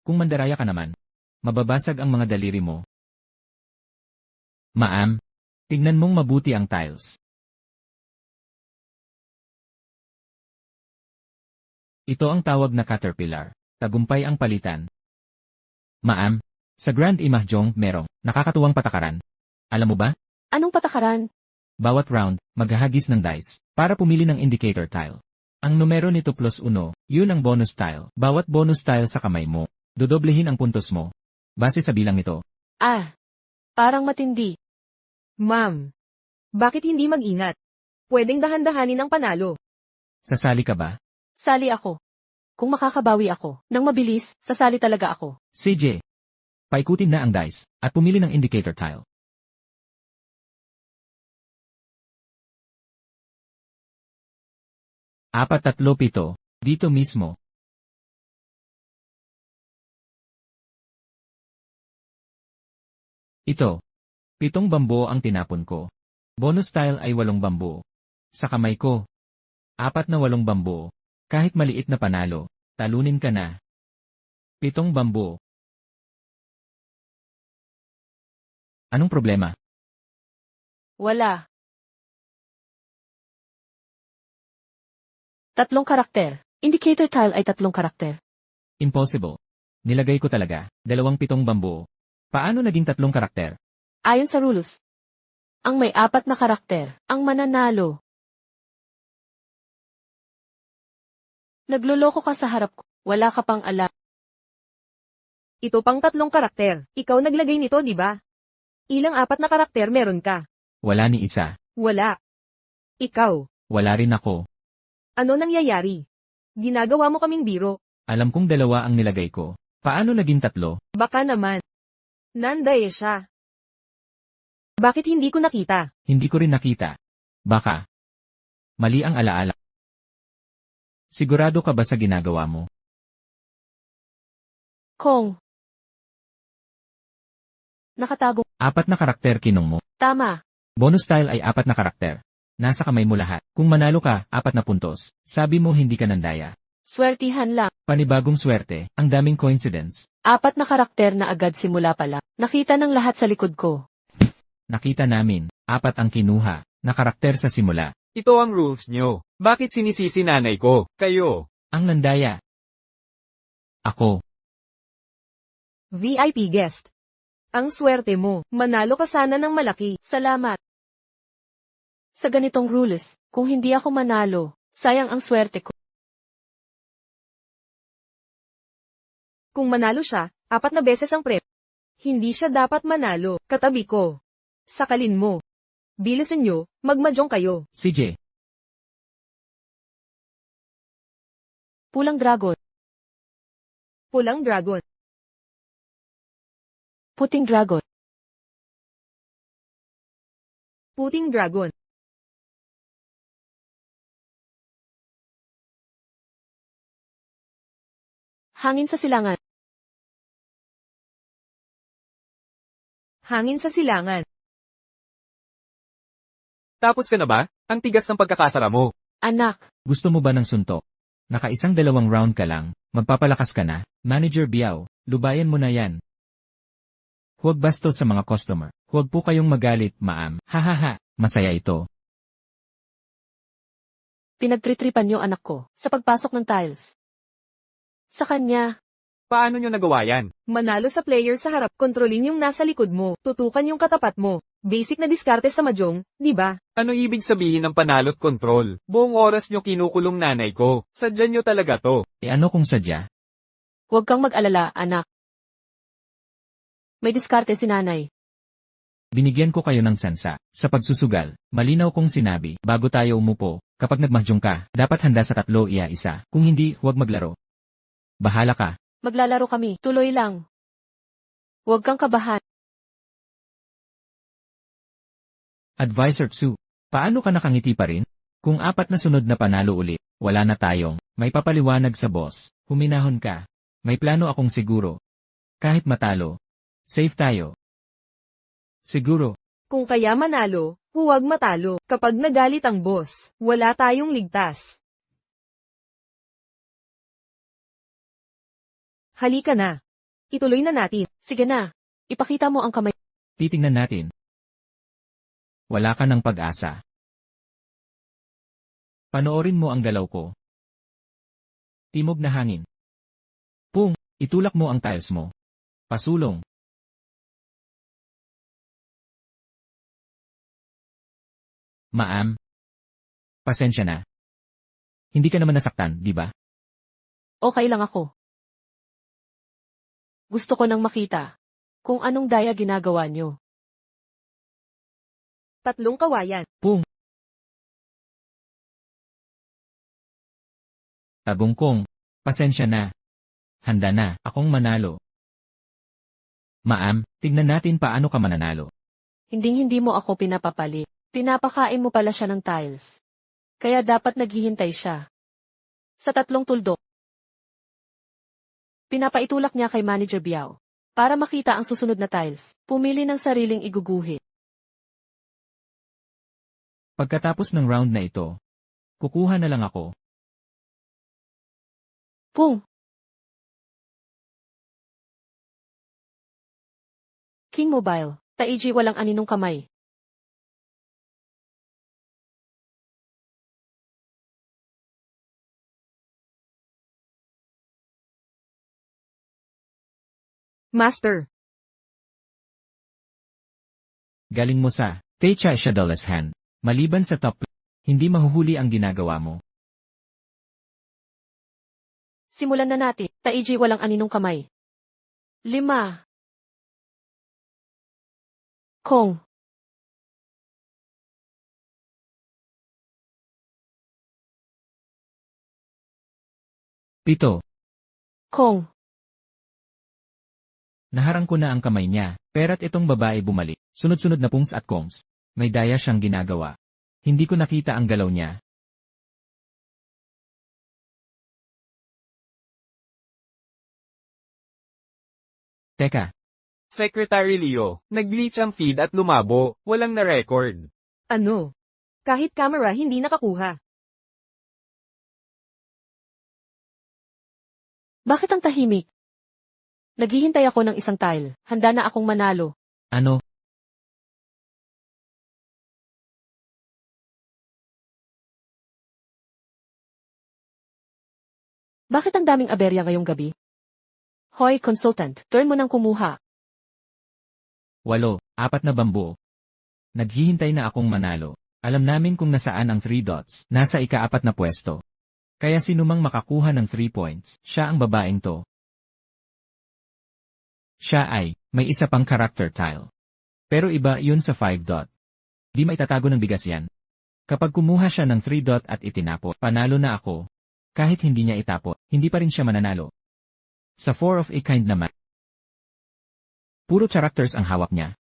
Kung mandaraya ka naman, mababasag ang mga daliri mo. Ma'am, tignan mong mabuti ang tiles. Ito ang tawag na caterpillar. Tagumpay ang palitan. Ma'am, sa Grand Mahjong merong nakakatuwang patakaran. Alam mo ba? Anong patakaran? Bawat round, maghahagis ng dice para pumili ng indicator tile. Ang numero nito +1, yun ang bonus tile. Bawat bonus tile sa kamay mo, dodoblehin ang puntos mo. Base sa bilang nito. Ah, parang matindi. Ma'am. Bakit hindi mag-ingat? Pwedeng dahan-dahanin ang panalo. Sasali ka ba? Sali ako. Kung makakabawi ako, nang mabilis, sasali talaga ako. CJ. Paikutin na ang dice at pumili ng indicator tile. Apat, 3, 7. Dito mismo. Ito. 7 bambo ang tinapon ko. Bonus tile ay 8 bambo. Sa kamay ko. 4 na 8 bambo. Kahit maliit na panalo, talunin ka na. 7 bambo. Anong problema? Wala. 3 karakter. Indicator tile ay 3 karakter. Impossible. Nilagay ko talaga, 2 7 bambo. Paano naging 3 karakter? Ayon sa rules. Ang may 4 na karakter, ang mananalo. Nagloloko ka sa harap ko. Wala ka pang alam. Ito pang 3 karakter. Ikaw naglagay nito, di ba? Ilang 4 na karakter meron ka? Wala ni isa. Wala. Ikaw. Wala rin ako. Ano nangyayari? Ginagawa mo kaming biro. Alam kong 2 ang nilagay ko. Paano naging 3? Baka naman. Nandaye siya. Bakit hindi ko nakita? Hindi ko rin nakita. Baka. Mali ang alaala. Sigurado ka ba sa ginagawa mo? Kong. Nakatago. 4 na karakter kinong mo. Tama. Bonus tile ay 4 na karakter. Nasa kamay mo lahat. Kung manalo ka, 4 na puntos. Sabi mo hindi ka nandaya. Swertihan lang. Panibagong swerte, ang daming coincidence. 4 na karakter na agad simula pa lang. Nakita ng lahat sa likod ko. Nakita namin, 4 ang kinuha, na karakter sa simula. Ito ang rules nyo. Bakit sinisisi nanay ko? Kayo. Ang nandaya. Ako. VIP guest. Ang swerte mo. Manalo ka sana ng malaki. Salamat. Sa ganitong rules, kung hindi ako manalo, sayang ang swerte ko. Kung manalo siya, 4 na beses ang prep. Hindi siya dapat manalo. Katabi ko. Sakalin mo. Bilisan nyo, magmajong kayo. CJ. Pulang dragon. Pulang dragon. Puting dragon. Puting dragon. Hangin sa silangan. Hangin sa silangan. Tapos ka na ba? Ang tigas ng pagkakasara mo. Anak. Gusto mo ba ng suntok? Nakaisang dalawang round ka lang, magpapalakas ka na. Manager Biao, lubayan mo na yan. Huwag bastos sa mga customer. Huwag po kayong magalit, ma'am. Hahaha, masaya ito. Pinagtritripan niyo anak ko sa pagpasok ng tiles. Sa kanya, Paano nyo nagawa yan? Manalo sa player sa harap, kontrolin yung nasa likod mo, tutukan yung katapat mo. Basic na diskarte sa mahjong, di ba? Ano ibig sabihin ng panalo't control? Buong oras nyo kinukulong nanay ko. Sadya nyo talaga to. E ano kung sadya? huwag kang mag-alala, anak. May diskarte si nanay. Binigyan ko kayo ng tsansa. Sa pagsusugal, malinaw kong sinabi, bago tayo umupo, kapag nagmahjong ka, dapat handa sa 3 isa. Kung hindi, huwag maglaro. Bahala ka. Maglalaro kami, tuloy lang. Huwag kang kabahan. Advisor Tsu, paano ka nakangiti pa rin? Kung 4 na sunod na panalo ulit, wala na tayong, may papaliwanag sa boss, huminahon ka. May plano akong siguro. Kahit matalo, safe tayo. Siguro. Kung kaya manalo, huwag matalo. Kapag nagalit ang boss, wala tayong ligtas. Halika na. Ituloy na natin. Sige na, ipakita mo ang kamay. Titingnan natin. Wala ka ng pag-asa. Panoorin mo ang galaw ko. Timog na hangin. Pung, itulak mo ang tiles mo. Pasulong. Ma'am. Pasensya na. Hindi ka naman nasaktan, di ba? Okay lang ako. Gusto ko nang makita kung anong daya ginagawa niyo. 3 kawayan. Tagungkong. Pasensya na. Handa na, akong manalo. Ma'am, tignan natin paano ka mananalo. Hinding-hindi mo ako pinapapali. Pinapakain mo pala siya ng tiles. Kaya dapat naghihintay siya. Sa 3 tuldok. Pinapaitulak niya kay Manager Biao. Para makita ang susunod na tiles, pumili ng sariling iguguhit. Pagkatapos ng round na ito, kukuha na lang ako. Pung! King Mobile, Taiji walang aninong kamay. Master. Galing mo sa Techa Shadowless Hand. Maliban sa top, hindi mahuhuli ang ginagawa mo. Simulan na natin. Taiji walang aninong kamay. 5. Kong. Pito. Kong. Naharang ko na ang kamay niya, pera't itong babae bumalik. Sunod-sunod na pungs at kongs. May daya siyang ginagawa. Hindi ko nakita ang galaw niya. Teka, Secretary Leo, nag-glitch ang feed at lumabo, walang na-record. Ano? Kahit camera hindi nakakuha. Bakit ang tahimik? Naghihintay ako ng isang tile. Handa na akong manalo. ano? Bakit ang daming aberya ngayong gabi? Hoy, consultant, turn mo nang kumuha. 8, 4 na bambu. Naghihintay na akong manalo. Alam namin kung nasaan ang 3 dots. Nasa ika-4 na pwesto. Kaya sinumang makakuha ng 3 points, siya ang babaeng to. Siya ay, may isa pang character tile. Pero iba yun sa 5 dot. Di maitatago ng bigas yan. Kapag kumuha siya ng 3 dot at itinapot, panalo na ako. Kahit hindi niya itapot, hindi pa rin siya mananalo. Sa 4 of a kind naman. Puro characters ang hawak niya.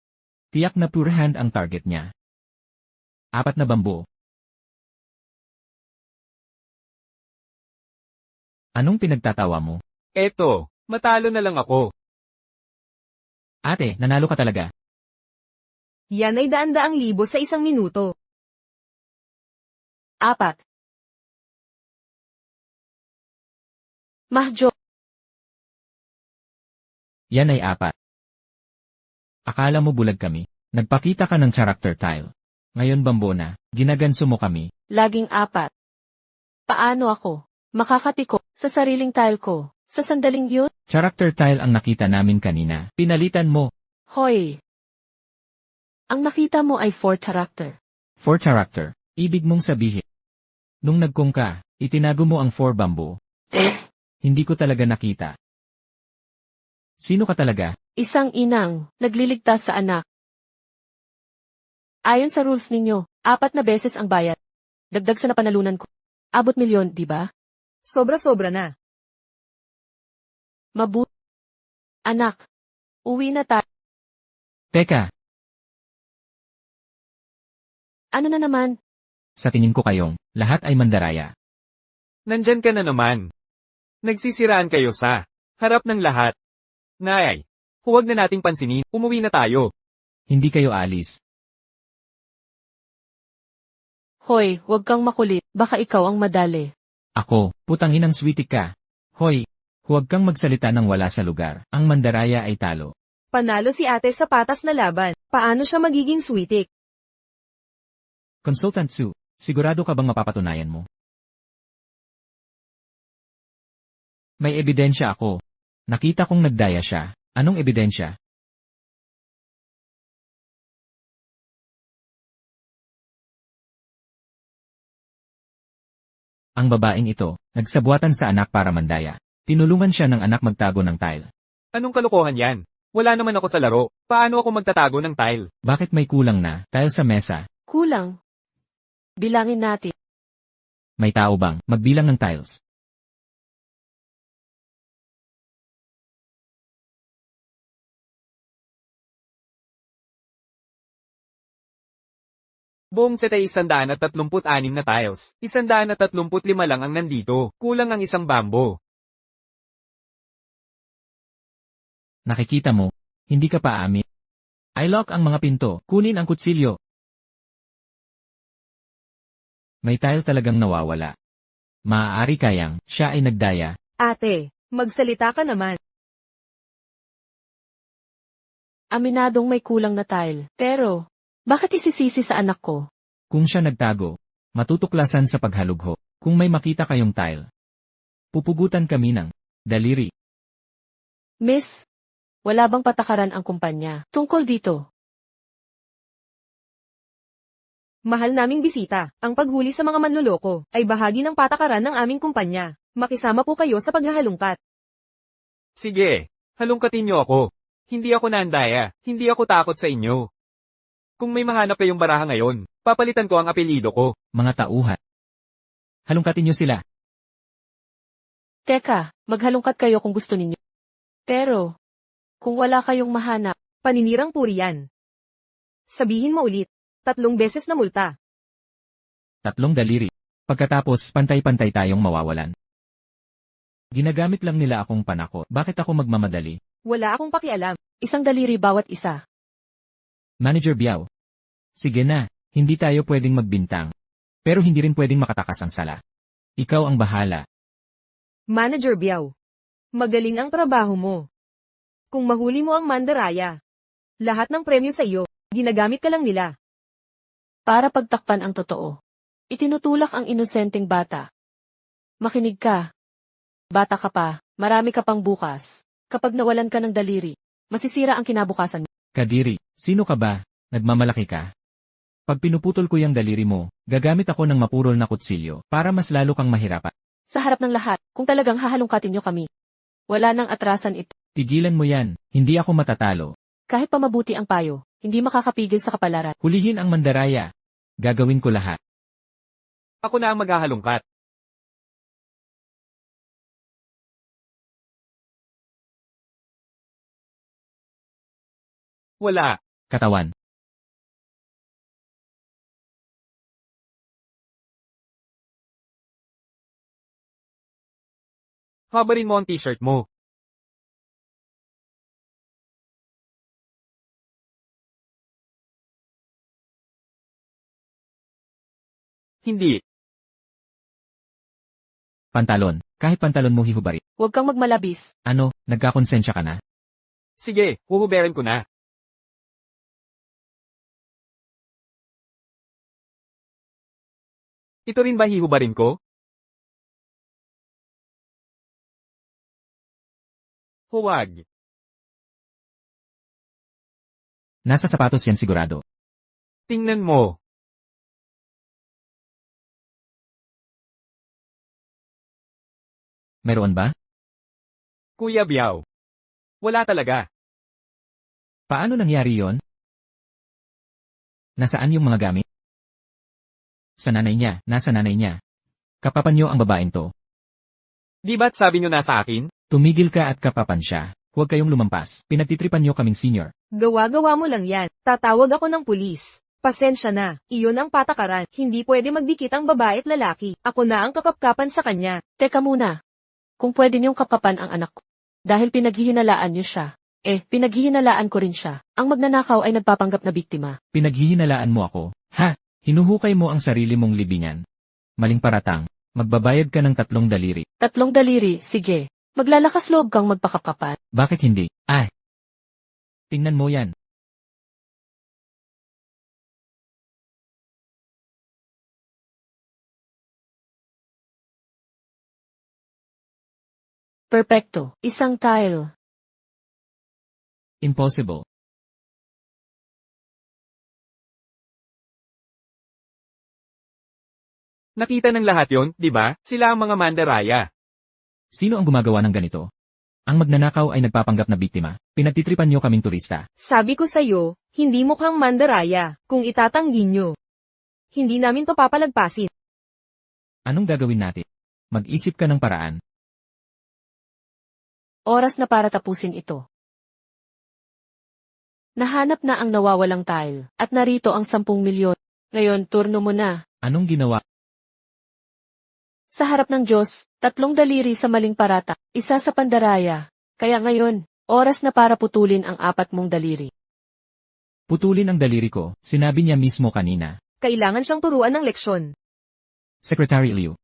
Tiyak na pure hand ang target niya. 4 na bambu. Anong pinagtatawa mo? Eto, matalo na lang ako. Ate, nanalo ka talaga. Yan ay daan-daang libo sa isang minuto. 4. Mahjong. Yan ay 4. Akala mo bulag kami. Nagpakita ka ng character tile. Ngayon bambo na, ginaganso mo kami. Laging 4. Paano ako makakatiko sa sariling tile ko sa sandaling yun? Character tile ang nakita namin kanina. Pinalitan mo. Hoy! Ang nakita mo ay 4 character. 4 character. Ibig mong sabihin. Nung nagkong ka, itinago mo ang 4 bambu. Hindi ko talaga nakita. Sino ka talaga? Isang inang nagliligtas sa anak. Ayon sa rules ninyo, 4 na beses ang bayad. Dagdag sa napanalunan ko. Abot milyon, di ba? Sobra-sobra na. Mabuti. Anak, uwi na tayo. Teka, Ano na naman? sa tingin ko kayong, lahat ay mandaraya. Nandyan ka na naman. Nagsisiraan kayo sa harap ng lahat. Nay, huwag na nating pansinin, umuwi na tayo. Hindi kayo alis. Hoy, huwag kang makulit, baka ikaw ang madali. Ako, putanginang sweetie ka. Hoy, huwag kang magsalita ng wala sa lugar. Ang mandaraya ay talo. Panalo si ate sa patas na laban. Paano siya magiging sweetik? Consultant Sue, sigurado ka bang mapapatunayan mo? May ebidensya ako. Nakita kong nagdaya siya. Anong ebidensya? Ang babaeng ito, nagsabuatan sa anak para mandaya. Tinulungan siya ng anak magtago ng tile. Anong kalokohan yan? Wala naman ako sa laro. Paano ako magtatago ng tile? Bakit may kulang na, tile sa mesa? Kulang. Bilangin natin. May tao bang magbilang ng tiles? Buong set ay 136 na tiles. 135 lang ang nandito. Kulang ang isang bambo. Nakikita mo, hindi ka pa amin. I lock ang mga pinto, kunin ang kutsilyo. May tile talagang nawawala. Maaari kayang, siya ay nagdaya. Ate, magsalita ka naman. Aminadong may kulang na tile. Pero, bakit isisisi sa anak ko? Kung siya nagtago, matutuklasan sa paghalugho. Kung may makita kayong tile, pupugutan kami ng daliri. Miss, wala bang patakaran ang kumpanya tungkol dito? Mahal naming bisita, ang paghuli sa mga manloloko ay bahagi ng patakaran ng aming kumpanya. Makisama po kayo sa paghahalungkat. Sige, halungkatin niyo ako. Hindi ako nandaya, hindi ako takot sa inyo. Kung may mahanap kayong baraha ngayon, papalitan ko ang apelyido ko. Mga tauhan. Halungkatin niyo sila. Teka, maghalungkat kayo kung gusto ninyo. Pero, kung wala kayong mahanap, Paninirang puri yan. Sabihin mo ulit, 3 beses na multa. 3 daliri. Pagkatapos, pantay-pantay tayong mawawalan. Ginagamit lang nila akong panakot. Bakit ako magmamadali? Wala akong pakialam. 1 daliri bawat isa. Manager Biao. Sige na, hindi tayo pwedeng magbintang. Pero hindi rin pwedeng makatakas ang sala. Ikaw ang bahala. Manager Biao. Magaling ang trabaho mo. Kung mahuli mo ang mandaraya, lahat ng premyo sa iyo, ginagamit ka lang nila. Para pagtakpan ang totoo. Itinutulak ang inosenteng bata. Makinig ka. Bata ka pa, marami ka pang bukas. Kapag nawalan ka ng daliri, masisira ang kinabukasan mo. Kadiri, sino ka ba? Nagmamalaki ka? Pag pinuputol ko yung daliri mo, gagamit ako ng mapurol na kutsilyo para mas lalo kang mahirapan. Sa harap ng lahat, kung talagang hahalungkatin nyo kami, wala nang atrasan ito. Tigilan mo yan, hindi ako matatalo. Kahit pa mabuti ang payo, hindi makakapigil sa kapalaran. Hulihin ang mandaraya. Gagawin ko lahat. Ako na ang maghahalungkat. Wala. Katawan. Habarin mo ang t-shirt mo. Hindi. Pantalon. Kahit pantalon mo hihubari. Huwag kang magmalabis. Ano, nagkakonsensya ka na? Sige, huhuberin ko na. Ito rin ba hihubarin ko? Huwag. Nasa sapatos yan sigurado. Tingnan mo. Meron ba? Kuya Biao. Wala talaga. Paano nangyari yon? Nasaan yung mga gamit? Sa nanay niya, nasa nanay niya. Kapapan niyo ang babaeng to. Di ba't sabi nyo nasa akin? Tumigil ka at kapapan siya. Huwag kayong lumampas. Pinagtitripan niyo kaming senior. Gawa-gawa mo lang yan. Tatawag ako ng pulis. Pasensya na. Iyon ang patakaran. Hindi pwede magdikit ang babae at lalaki. Ako na ang kakapkapan sa kanya. Teka muna. Kung pwede niyong kapapan ang anak ko. Dahil pinaghihinalaan niyo siya. Pinaghihinalaan ko rin siya. Ang magnanakaw ay nagpapanggap na biktima. Pinaghihinalaan mo ako. Ha? Hinuhukay mo ang sarili mong libingan. Maling paratang. Magbabayad ka ng 3 daliri. 3 daliri, sige. Maglalakas loob kang magpakapapan. Bakit hindi? Tingnan mo yan. Perpekto. Isang tile. Impossible. Nakita ng lahat yon, di ba? Sila ang mga mandaraya. Sino ang gumagawa ng ganito? Ang magnanakaw ay nagpapanggap na biktima. Pinagtitripan niyo kaming turista. Sabi ko sa'yo, hindi mukhang mandaraya, kung itatanggi nyo. Hindi namin to papalagpasin. Anong gagawin natin? Mag-isip ka ng paraan. Oras na para tapusin ito. Nahanap na ang nawawalang tile, at narito ang 10 milyon. Ngayon, turno mo na. Anong ginawa? Sa harap ng Diyos, 3 daliri sa maling parata, isa sa pandaraya. Kaya ngayon, oras na para putulin ang 4 mong daliri. Putulin ang daliri ko, sinabi niya mismo kanina. Kailangan siyang turuan ng leksyon. Secretary Liu.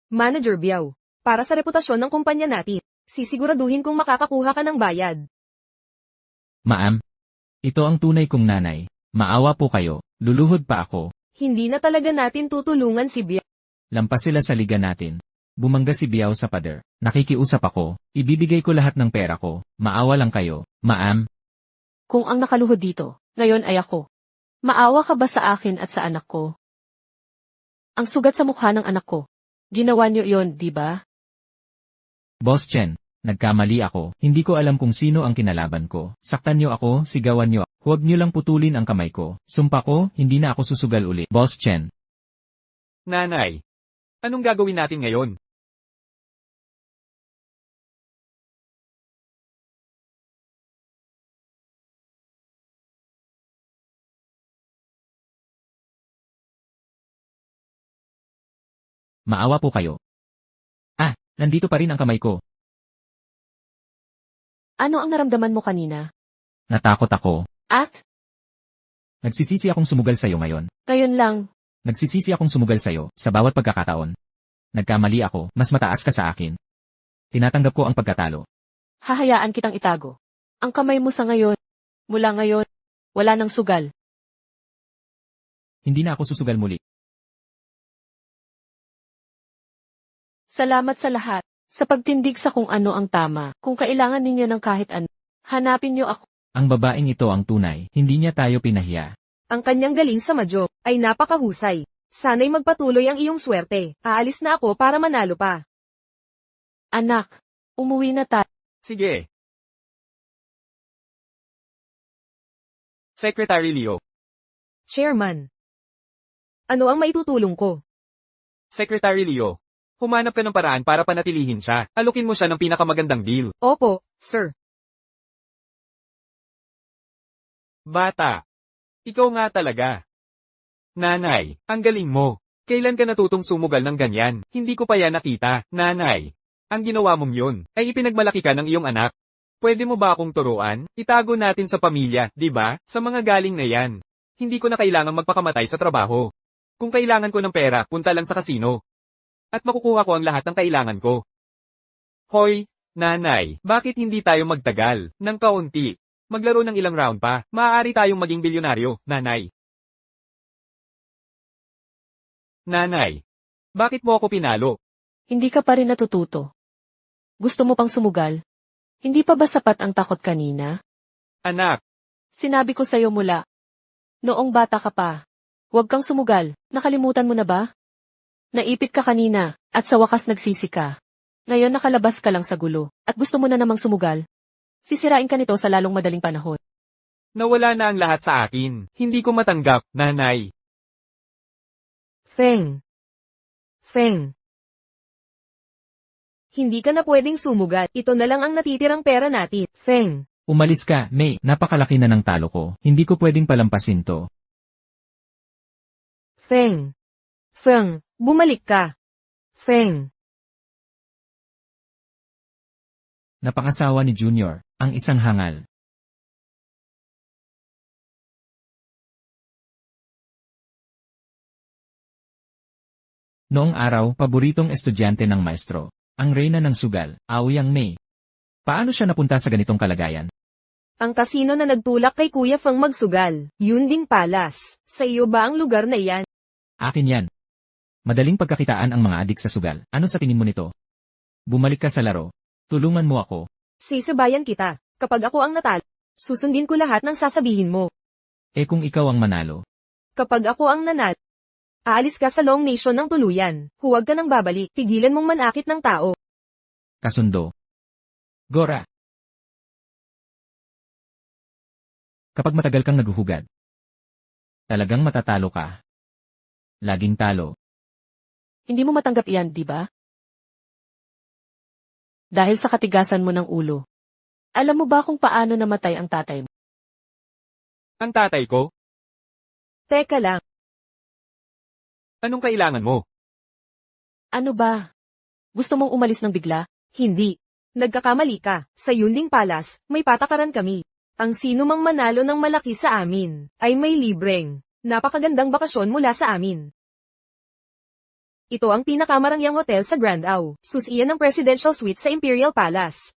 Manager Biao. Para sa reputasyon ng kumpanya natin, sisiguraduhin kung makakakuha ka ng bayad. Ma'am. Ito ang tunay kong nanay. Maawa po kayo, luluhod pa ako. Hindi na talaga natin tutulungan si Biao. Lampas sila sa liga natin. Bumangga si Biao sa pader. Nakikiusap ako, ibibigay ko lahat ng pera ko. Maawa lang kayo, ma'am. Kung ang nakaluhod dito, ngayon ay ako. Maawa ka ba sa akin at sa anak ko? Ang sugat sa mukha ng anak ko. Ginawa niyo yon, di ba? Boss Chen, nagkamali ako. Hindi ko alam kung sino ang kinalaban ko. Saktan niyo ako, sigawan niyo. Huwag niyo lang putulin ang kamay ko. Sumpa ko, hindi na ako susugal uli. Boss Chen. Nanay. Anong gagawin natin ngayon? Maawa po kayo. Nandito pa rin ang kamay ko. Ano ang naramdaman mo kanina? Natakot ako. At, Nagsisisi akong sumugal sa'yo ngayon. ngayon lang, Nagsisisi akong sumugal sa'yo, sa bawat pagkakataon. Nagkamali ako, mas mataas ka sa akin. Tinatanggap ko ang pagkatalo. hahayaan kitang itago. Ang kamay mo sa ngayon, mula ngayon, wala nang sugal. Hindi na ako susugal muli. Salamat sa lahat, sa pagtindig sa kung ano ang tama. Kung kailangan ninyo ng kahit ano, hanapin niyo ako. Ang babaeng ito ang tunay, hindi niya tayo pinahiya. Ang kanyang galing sa madyo ay napakahusay. Sana'y magpatuloy ang iyong swerte. Aalis na ako para manalo pa. Anak, umuwi na tayo. Sige. Secretary Leo. Chairman. Ano ang maitutulong ko? Secretary Leo. Humanap ka ng paraan para panatilihin siya. Alukin mo siya ng pinakamagandang deal. Opo, sir. Bata. Ikaw nga talaga. Nanay, ang galing mo. Kailan ka natutong sumugal ng ganyan? Hindi ko pa yan nakita. Nanay, ang ginawa mong yun, ay ipinagmalaki ka ng iyong anak. Pwede mo ba akong turuan? Itago natin sa pamilya, di ba? Sa mga galing na yan. Hindi ko na kailangang magpakamatay sa trabaho. Kung kailangan ko ng pera, punta lang sa kasino. At makukuha ko ang lahat ng kailangan ko. Hoy, nanay, bakit hindi tayo magtagal ng kaunti? Maglaro ng ilang round pa, maaari tayong maging bilyonaryo, nanay. Nanay, bakit mo ako pinalo? Hindi ka pa rin natututo. Gusto mo pang sumugal? Hindi pa ba sapat ang takot kanina? Anak, Sinabi ko sa'yo mula. Noong bata ka pa. Huwag kang sumugal. Nakalimutan mo na ba? Naipit ka kanina, at sa wakas nagsisi ka. Ngayon nakalabas ka lang sa gulo, at gusto mo na namang sumugal. Sisirain ka nito sa lalong madaling panahon. nawala na ang lahat sa akin. Hindi ko matanggap, nanay. Feng. Feng. Hindi ka na pwedeng sumugal. Ito na lang ang natitirang pera natin. Feng. Umalis ka, May. Napakalaki na ng talo ko. Hindi ko pwedeng palampasin to. Feng. Feng. Bumalik ka. Feng. Napangasawa ni Junior, ang isang hangal. Noong araw, paboritong estudyante ng maestro, ang reyna ng sugal, Aoyang May. Paano siya napunta sa ganitong kalagayan? Ang kasino na nagtulak kay Kuya Feng magsugal. Yun ding palas. Sa iyo ba ang lugar na iyan? Akin yan. Madaling pagkakitaan ang mga adik sa sugal. Ano sa tingin mo nito? Bumalik ka sa laro. Tulungan mo ako. Sisibayan kita. Kapag ako ang natal, susundin ko lahat ng sasabihin mo. Eh kung ikaw ang manalo, Kapag ako ang nanal, aalis ka sa Long Nation ng tuluyan. Huwag ka nang babalik. Tigilan mong manakit ng tao. kasundo. Gora. Kapag matagal kang naghuhugad, talagang matatalo ka. Laging talo. Hindi mo matanggap iyan, di ba? Dahil sa katigasan mo ng ulo. Alam mo ba kung paano namatay ang tatay mo? Ang tatay ko? Teka lang. Anong kailangan mo? Ano ba? Gusto mong umalis ng bigla? Hindi. Nagkakamali ka. Sa Yunding Palace, may patakaran kami. Ang sino mang manalo ng malaki sa amin, ay may libreng, napakagandang bakasyon mula sa amin. Ito ang pinakamarangyang hotel sa Grand Au. Susiyan ng Presidential Suite sa Imperial Palace.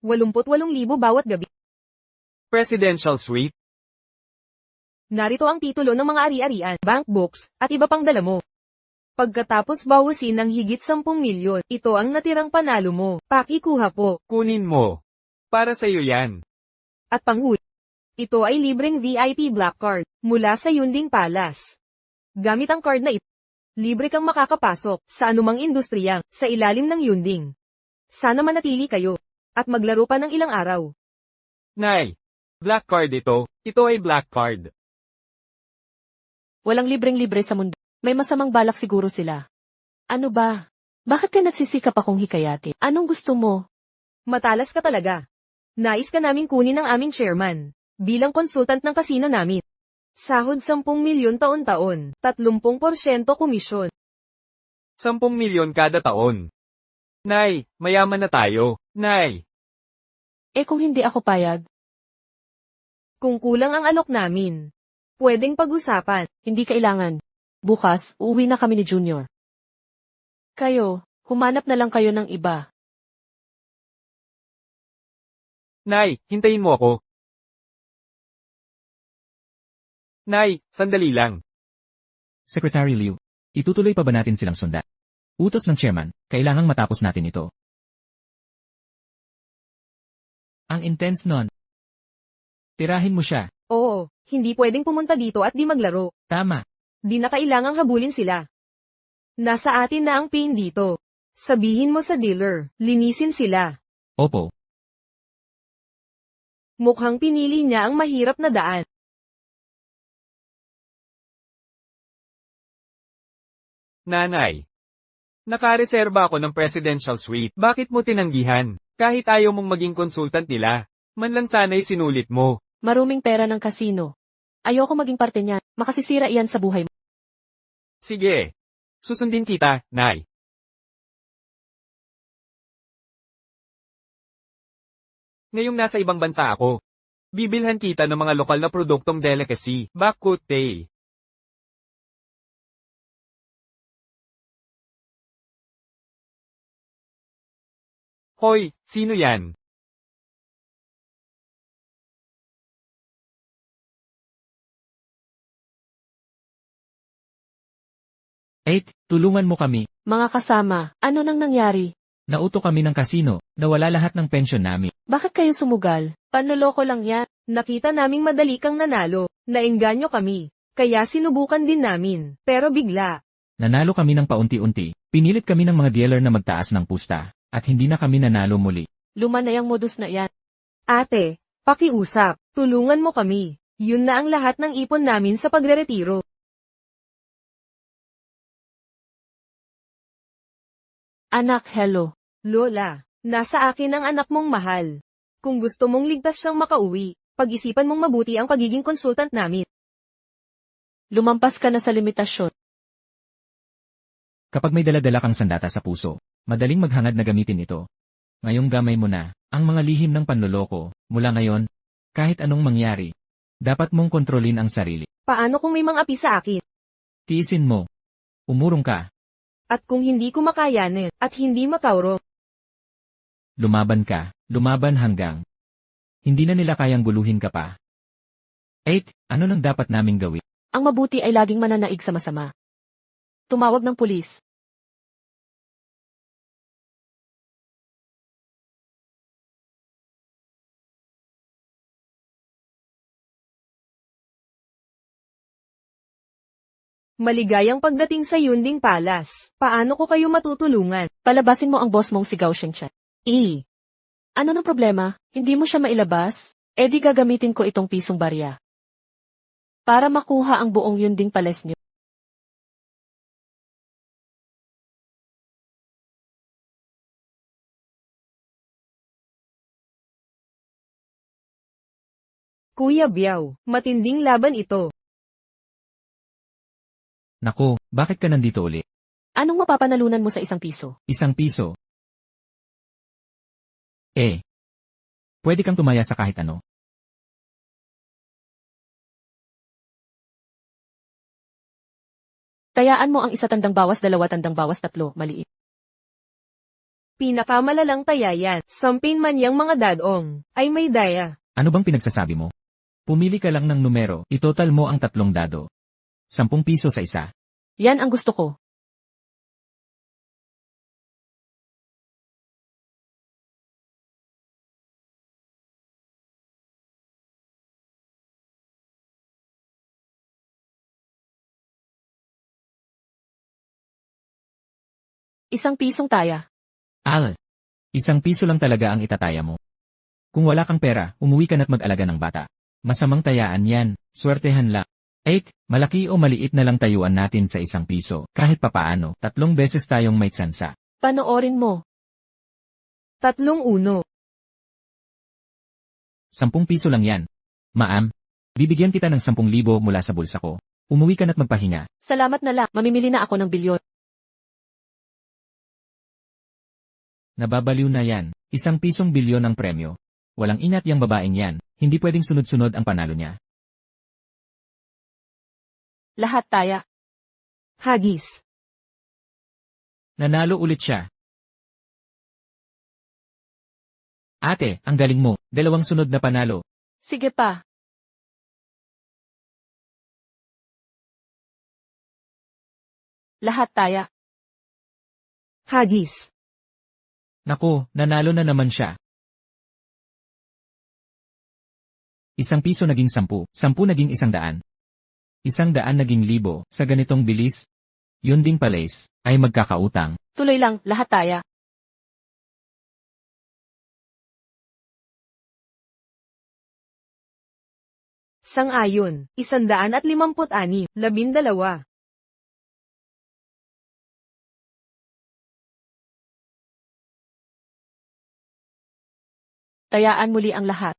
88,000 bawat gabi. Presidential Suite? Narito ang titulo ng mga ari-arian, bank books, at iba pang dala mo. Pagkatapos bawasin ng higit 10 milyon, ito ang natirang panalo mo. Pakikuha po. Kunin mo. Para sa'yo yan. At panghuli. Ito ay libreng VIP Black Card, mula sa Yunding Palace. Gamit ang card na ito, libre kang makakapasok, sa anumang industriya, sa ilalim ng Yunding. Sana manatili kayo, at maglaro pa ng ilang araw. Nay, black card ito. Ito ay black card. Walang libreng-libre sa mundo. May masamang balak siguro sila. Ano ba? Bakit ka nagsisikap akong hikayatin? Anong gusto mo? Matalas ka talaga. Nais ka naming kunin ng aming chairman, bilang consultant ng kasino namin. Sahod 10 milyon taon-taon, 30% komisyon. 10 milyon kada taon. Nay, mayaman na tayo. Nay, Eh kung hindi ako payag, Kung kulang ang alok namin, pwedeng pag-usapan. hindi kailangan. Bukas, uuwi na kami ni Junior. Kayo, humanap na lang kayo ng iba. Nay, hintayin mo ako. Nay, sandali lang. Secretary Liu, itutuloy pa ba natin silang sundan? Utos ng chairman, kailangang matapos natin ito. Ang intense nun. Tirahin mo siya. Oo, hindi pwedeng pumunta dito at di maglaro. Tama. Di na kailangang habulin sila. Nasa atin na ang pain dito. Sabihin mo sa dealer, linisin sila. Opo. Mukhang pinili niya ang mahirap na daan. Nanay. Nakareserba ako ng presidential suite. Bakit mo tinanggihan? Kahit ayaw mong maging consultant nila. Man lang sana'y sinulit mo. Maruming pera ng kasino. Ayoko maging parte niyan. Makasisira iyan sa buhay mo. Sige. Susundin kita, Nay. Ngayong nasa ibang bansa ako, bibilhan kita ng mga lokal na produktong delicacy, bakut teh. Hoy, sino yan? Tulungan mo kami. Mga kasama, ano nang nangyari? Nauto kami ng kasino, nawala lahat ng pensyon namin. Bakit kayo sumugal? Panloloko lang yan. Nakita naming madali kang nanalo, naengganyo kami. Kaya sinubukan din namin, pero bigla. Nanalo kami ng paunti-unti. Pinilit kami ng mga dealer na magtaas ng pusta, at hindi na kami nanalo muli. Luma na yung modus na yan. Ate, pakiusap, tulungan mo kami. Yun na ang lahat ng ipon namin sa pagreretiro. Anak, hello. Lola, nasa akin ang anak mong mahal. Kung gusto mong ligtas siyang makauwi, pag-isipan mong mabuti ang pagiging consultant namin. Lumampas ka na sa limitasyon. Kapag may daladala kang sandata sa puso, madaling maghangad na gamitin ito. Ngayong gamay mo na, ang mga lihim ng panloloko, mula ngayon, kahit anong mangyari, dapat mong kontrolin ang sarili. Paano kung may mga api sa akin? Tiisin mo. Umurong ka. At kung hindi ko makayanin, at hindi makauro, Lumaban ka, lumaban hanggang. Hindi na nila kayang guluhin ka pa. 8. Ano nang dapat naming gawin? Ang mabuti ay laging mananaig sa masama. Tumawag ng pulis. maligayang pagdating sa Yunding Palace. Paano ko kayo matutulungan? Palabasin mo ang boss mong si Gao Shengchen. Ano ng problema? Hindi mo siya mailabas? E di gagamitin ko itong pisong barya. Para makuha ang buong Yunding Palace niyo. Kuya Biao, matinding laban ito. Naku, bakit ka nandito uli? Anong mapapanalunan mo sa 1 piso? 1 piso. Pwede kang tumaya sa kahit ano. Tayaan mo ang 1 tandang bawas 2 tandang bawas 3, maliit. Pinakamalalang tayayan, sampin man yang mga dadong, ay may daya. Ano bang pinagsasabi mo? Pumili ka lang ng numero, itotal mo ang 3 dado. 10 piso sa isa. Yan ang gusto ko. Isang pisong taya. Al, 1 piso lang talaga ang itataya mo. Kung wala kang pera, umuwi ka na't mag-alaga ng bata. Masamang tayaan yan, swertehan lang. 8. Malaki o maliit na lang tayuan natin sa 1 piso, kahit papaano, 3 beses tayong may tsansa. Panoorin mo. 3-1. 10 piso lang yan. Ma'am, bibigyan kita ng 10,000 mula sa bulsa ko. Umuwi ka na't magpahinga. Salamat na lang, mamimili na ako ng bilyon. Nababaliw na yan, 1 pisong bilyon ang premyo. Walang inat yang babaeng yan, hindi pwedeng sunod-sunod ang panalo niya. Lahat taya. Hagis. Nanalo ulit siya. Ate, ang galing mo, 2 sunod na panalo. Sige pa. Lahat taya. Hagis. Naku, nanalo na naman siya. 1 piso naging 10, 10 naging 100. 100 naging 1,000, sa ganitong bilis, Yunding Palace, ay magkakautang. Tuloy lang, lahat taya. Sang-ayon, 156, 12. Tayaan muli ang lahat.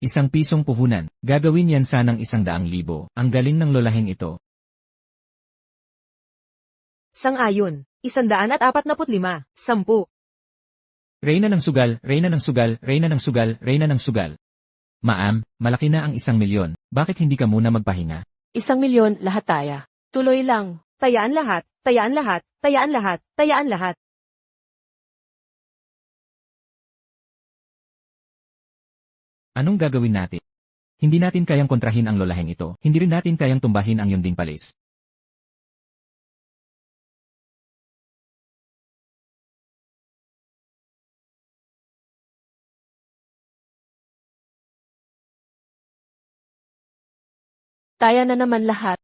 Isang pisong puhunan. Gagawin yan sanang 100,000. Ang galing ng lolaheng ito. Sang-ayon. 145. 10. Reyna ng sugal, reyna ng sugal, reyna ng sugal, reyna ng sugal. Ma'am, malaki na ang 1,000,000. Bakit hindi ka muna magpahinga? 1,000,000 lahat taya. Tuloy lang. Tayaan lahat, tayaan lahat, tayaan lahat, tayaan lahat. Anong gagawin natin? Hindi natin kayang kontrahin ang lolaheng ito. Hindi rin natin kayang tumbahin ang Yunding Palace. Taya na naman lahat.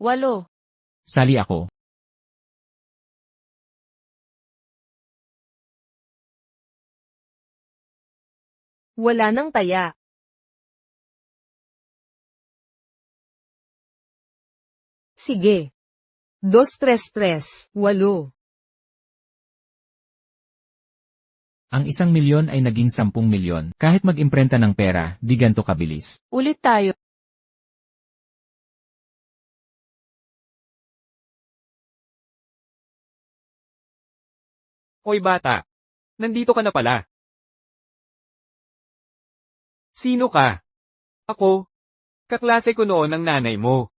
8. Sali ako. Wala nang taya. Sige. 2-3-3. 8. Ang 1,000,000 ay naging 10,000,000. Kahit mag-imprenta ng pera, di ganto kabilis. Ulit tayo. Hoy bata. Nandito ka na pala. Sino ka? Ako. Kaklase ko noon ng nanay mo.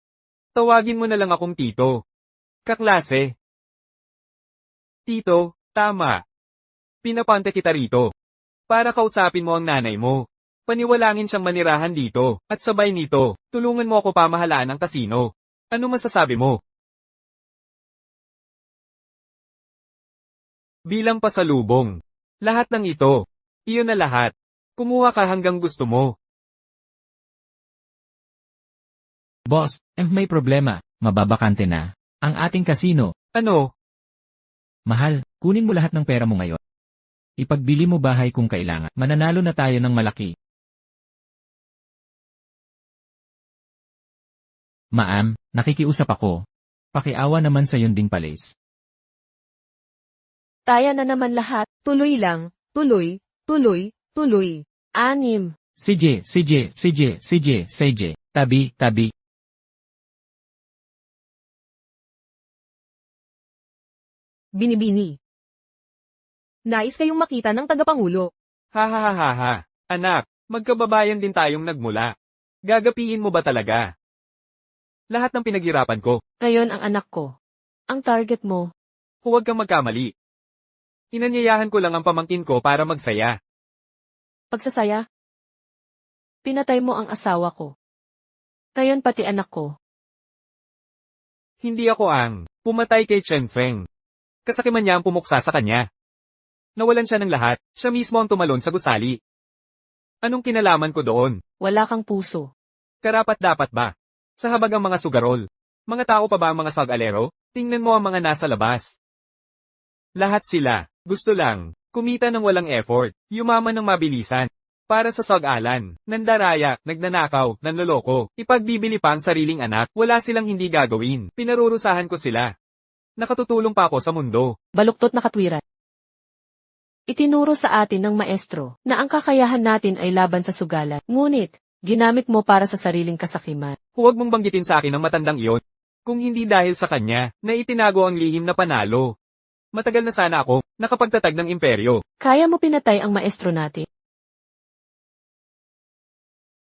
Tawagin mo na lang akong tito. Kaklase. Tito, tama. Pinapante kita rito. Para kausapin mo ang nanay mo. Paniwalangin siyang manirahan dito. At sabay nito, tulungan mo ako pamahalaan ang kasino. Ano masasabi mo? Bilang pasalubong. Lahat ng ito. Iyon na lahat. Kumuha ka hanggang gusto mo. Boss, may problema. Mababakante na. Ang ating kasino. Ano? Mahal, kunin mo lahat ng pera mo ngayon. Ipagbili mo bahay kung kailangan. Mananalo na tayo ng malaki. Ma'am, nakikiusap ako. Pakiawa naman sa Yunding Palace. Taya na naman lahat. Tuloy lang, tuloy, tuloy, tuloy. 6. CJ, tabi. Binibini. Nais kayong makita ng tagapangulo. Ha ha ha ha ha. Anak, magkababayan din tayong nagmula. Gagapiin mo ba talaga? Lahat ng pinaghirapan ko. Ngayon ang anak ko. Ang target mo. Huwag kang magkamali. Inanyayahan ko lang ang pamangkin ko para magsaya. Pagsasaya. Pinatay mo ang asawa ko. Ngayon pati anak ko. Hindi ako ang pumatay kay Chen Feng. Kasakiman niya ang pumuksa sa kanya. Nawalan siya ng lahat, siya mismo ang tumalon sa gusali. Anong kinalaman ko doon? Wala kang puso. Karapat-dapat ba? Sa habag ang mga sugarol. Mga tao pa ba ang mga sag-alero? Tingnan mo ang mga nasa labas. Lahat sila, gusto lang, kumita ng walang effort, yumaman ng mabilisan. Para sa sag-alan, nandaraya, nagnanakaw, nanloloko, ipagbibili pa ang sariling anak, wala silang hindi gagawin, pinarurusahan ko sila. Nakatutulong pa ako sa mundo. Baluktot na katwiran. Itinuro sa atin ng maestro na ang kakayahan natin ay laban sa sugalan. Ngunit, ginamit mo para sa sariling kasakiman. Huwag mong banggitin sa akin ang matandang iyon. Kung hindi dahil sa kanya, na itinago ang lihim na panalo. Matagal na sana ako, nakapagtatag ng imperyo. Kaya mo pinatay ang maestro natin.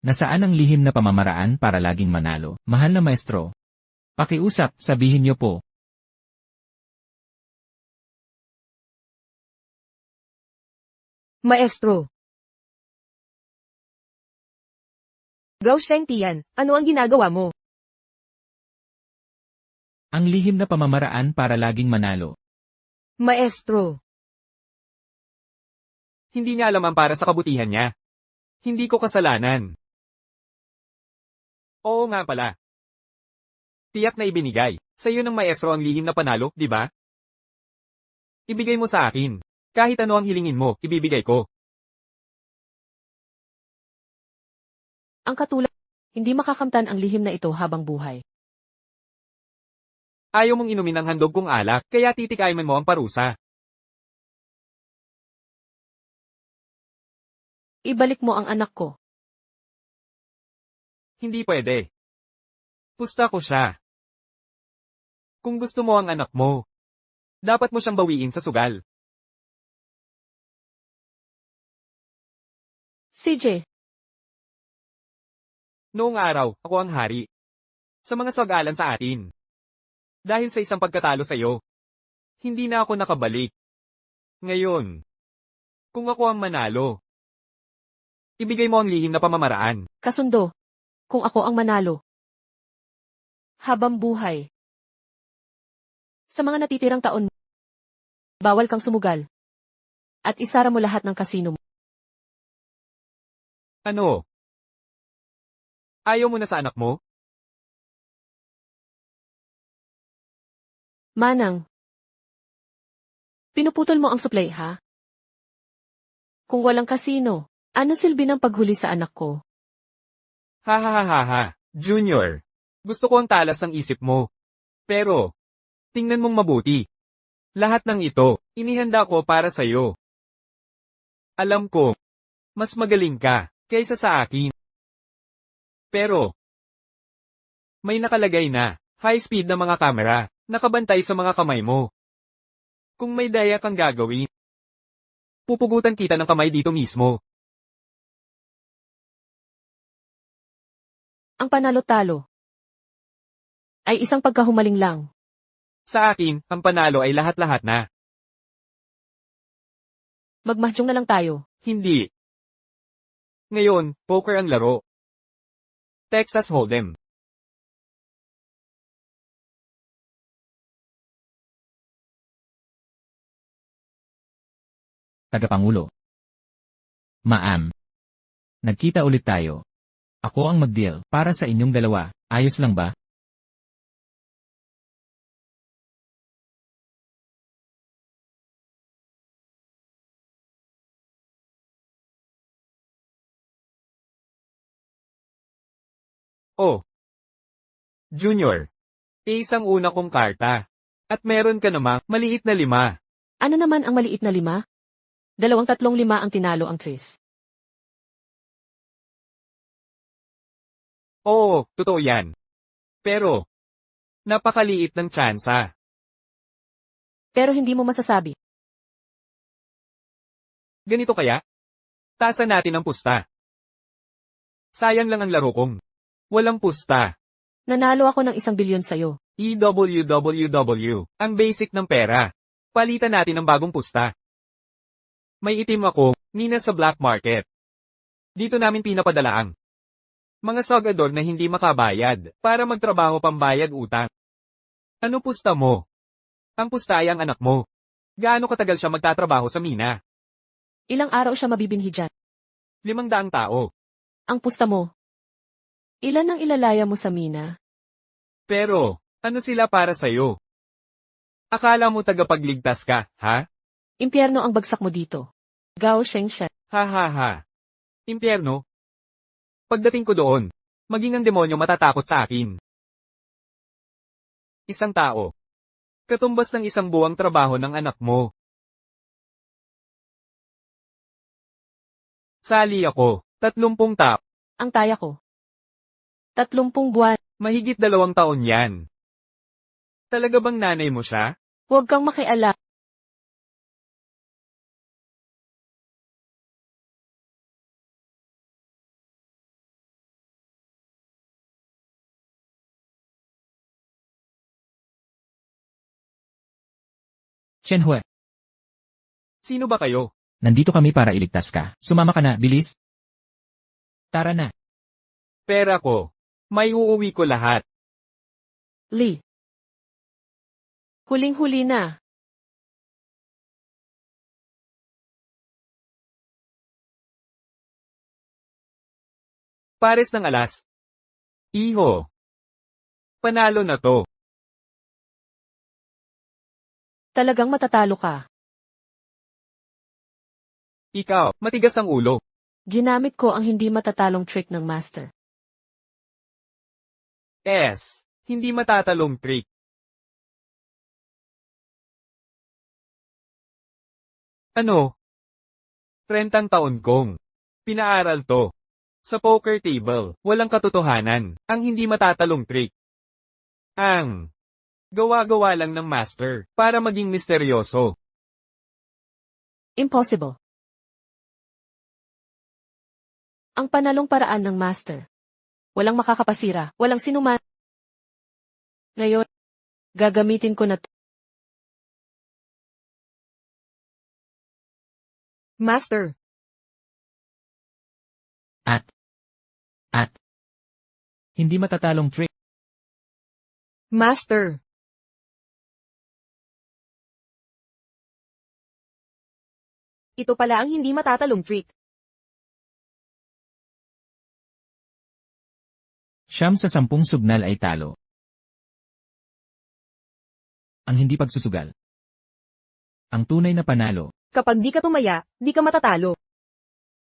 Nasaan ang lihim na pamamaraan para laging manalo? Mahal na maestro. Pakiusap, sabihin niyo po. Maestro. Gao Shengtian, ano ang ginagawa mo? Ang lihim na pamamaraan para laging manalo. Maestro. Hindi niya alam ang para sa kabutihan niya. Hindi ko kasalanan. Oo nga pala. Tiyak na ibinigay. Sa iyo ng maestro ang lihim na panalo, di ba? Ibigay mo sa akin. Kahit ano ang hilingin mo, ibibigay ko. Ang katulad, hindi makakamtan ang lihim na ito habang buhay. Ayaw mong inumin ang handog kong alak, kaya titikayin mo ang parusa. Ibalik mo ang anak ko. Hindi pwede. Pusta ko siya. Kung gusto mo ang anak mo, dapat mo siyang bawiin sa sugal. CJ, Noong araw, ako ang hari. Sa mga sagalan sa atin. Dahil sa isang pagkatalo sa iyo, hindi na ako nakabalik. Ngayon, kung ako ang manalo, ibigay mo ang lihim na pamamaraan. kasundo. Kung ako ang manalo. Habang buhay. Sa mga natitirang taon, bawal kang sumugal. At isara mo lahat ng kasino mo. Ano? Ayaw mo na sa anak mo? Manang. Pinuputol mo ang supply, ha? Kung walang kasino, ano silbi ng paghuli sa anak ko? Ha ha ha ha ha. Junior. Gusto ko ang talas ng isip mo. Pero, tingnan mong mabuti. Lahat ng ito, inihanda ko para sa'yo. Alam ko, mas magaling ka, kaysa sa akin. Pero, may nakalagay na, high-speed na mga kamera, nakabantay sa mga kamay mo. Kung may daya kang gagawin, pupugutan kita ng kamay dito mismo. Ang panalo-talo ay isang pagkahumaling lang. Sa akin, ang panalo ay lahat-lahat na. Magmahjong na lang tayo. Hindi. Ngayon, poker ang laro. Texas Hold'em. Tagapangulo. Ma'am. Nagkita ulit tayo. Ako ang mag-deal para sa inyong dalawa. Ayos lang ba? Oh. Junior. Isang una kong karta. At meron ka namang maliit na 5. Ano naman ang maliit na 5? 2-3-5 ang tinalo ang Tris. Oo, totoo yan. Pero, napakaliit ng tsansa. Pero hindi mo masasabi. Ganito kaya? Tasan natin ang pusta. Sayang lang ang laro kong. Walang pusta. Nanalo ako ng 1 bilyon sa'yo. EWWW, ang basic ng pera. Palitan natin ng bagong pusta. May itim ako, mina sa black market. Dito namin pinapadalaang mga sagador na hindi makabayad, para magtrabaho pambayad utang. Ano pusta mo? Ang pusta ay ang anak mo. Gaano katagal siya magtatrabaho sa mina? Ilang araw siya mabibinhi dyan. 500 tao. Ang pusta mo. Ilan ang ilalaya mo sa mina? Pero, ano sila para sa'yo? Akala mo tagapagligtas ka, ha? Impyerno ang bagsak mo dito. Gao Shengshen. Ha ha ha. Impyerno? Pagdating ko doon, maging ang demonyo matatakot sa akin. Isang tao. Katumbas ng 1 buwang trabaho ng anak mo. Sali ako, 30 tao. Ang taya ko. 30 buwan. Mahigit 2 taon yan. Talaga bang nanay mo siya? Huwag kang makialam. Shenhue, Sino ba kayo? nandito kami para iligtas ka. Sumama ka na, bilis. Tara na. Pera ko. May uuwi ko lahat. Lee. Huling-huli na. Pares ng alas. Iho. Panalo na to. Talagang matatalo ka. Ikaw, matigas ang ulo. Ginamit ko ang hindi matatalong trick ng master. Hindi matatalong trick. Ano? 30 taon kong pinaaral to. Sa poker table, walang katotohanan, ang hindi matatalong trick. Ang gawa-gawa lang ng master, para maging misteryoso. Impossible. Ang panalong paraan ng master. Walang makakapasira, walang sinuman. Ngayon, gagamitin ko na Master. At, hindi matatalong trick. Master. Ito pala ang hindi matatalong trick. 9 sa 10 sugnal ay talo. Ang hindi pagsusugal. Ang tunay na panalo. Kapag di ka tumaya, di ka matatalo.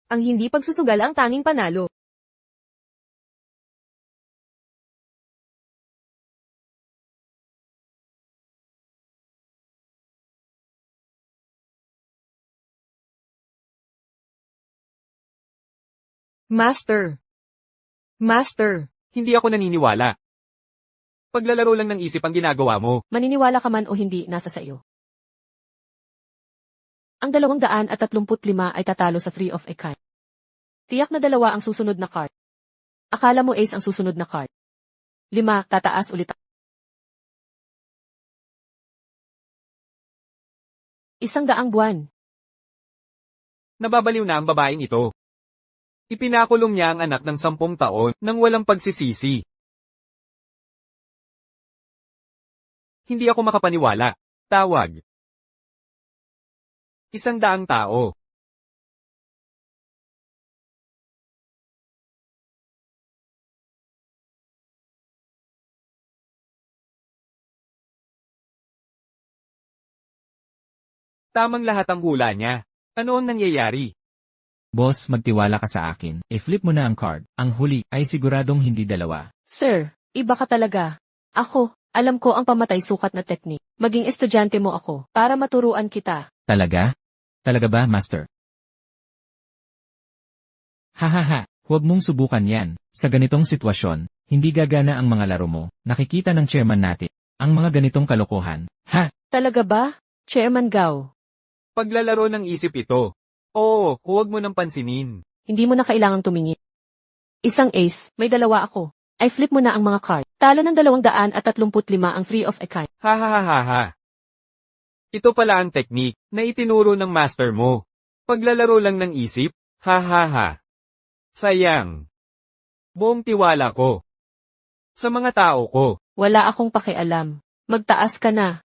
Ang hindi pagsusugal ang tanging panalo. Master. Master. Hindi ako naniniwala. Paglalaro lang ng isip ang ginagawa mo. maniniwala ka man o hindi, nasa sa iyo. Ang 235 ay tatalo sa 3 of a kind. Tiyak na 2 ang susunod na card. Akala mo ace ang susunod na card. 5, tataas ulit. 100 buwan. Nababaliw na ang babaeng ito. Ipinakulong niya ang anak ng 10 taon nang walang pagsisisi. Hindi ako makapaniwala. Tawag. 100 tao. Tamang lahat ang hula niya. Ano ang nangyayari? Boss, magtiwala ka sa akin. I-flip mo na ang card. Ang huli ay siguradong hindi 2. Sir, iba ka talaga. Ako, alam ko ang pamatay sukat na teknik. Maging estudyante mo ako, para maturuan kita. Talaga? Talaga ba, Master? Hahaha, huwag mong subukan yan. Sa ganitong sitwasyon, hindi gagana ang mga laro mo. Nakikita ng chairman natin ang mga ganitong kalokohan. Ha? Talaga ba, Chairman Gao? Paglalaro ng isip ito. Oo, huwag mo nang pansinin. Hindi mo na kailangang tumingin. 1 ace, may 2 ako. Ay flip mo na ang mga card. Talo ng 235 ang 3 of a kind. Ha ha ha ha ha. Ito pala ang teknik na itinuro ng master mo. Paglalaro lang ng isip, ha ha ha. Sayang. Buong tiwala ko. Sa mga tao ko. Wala akong pakialam. Magtaas ka na.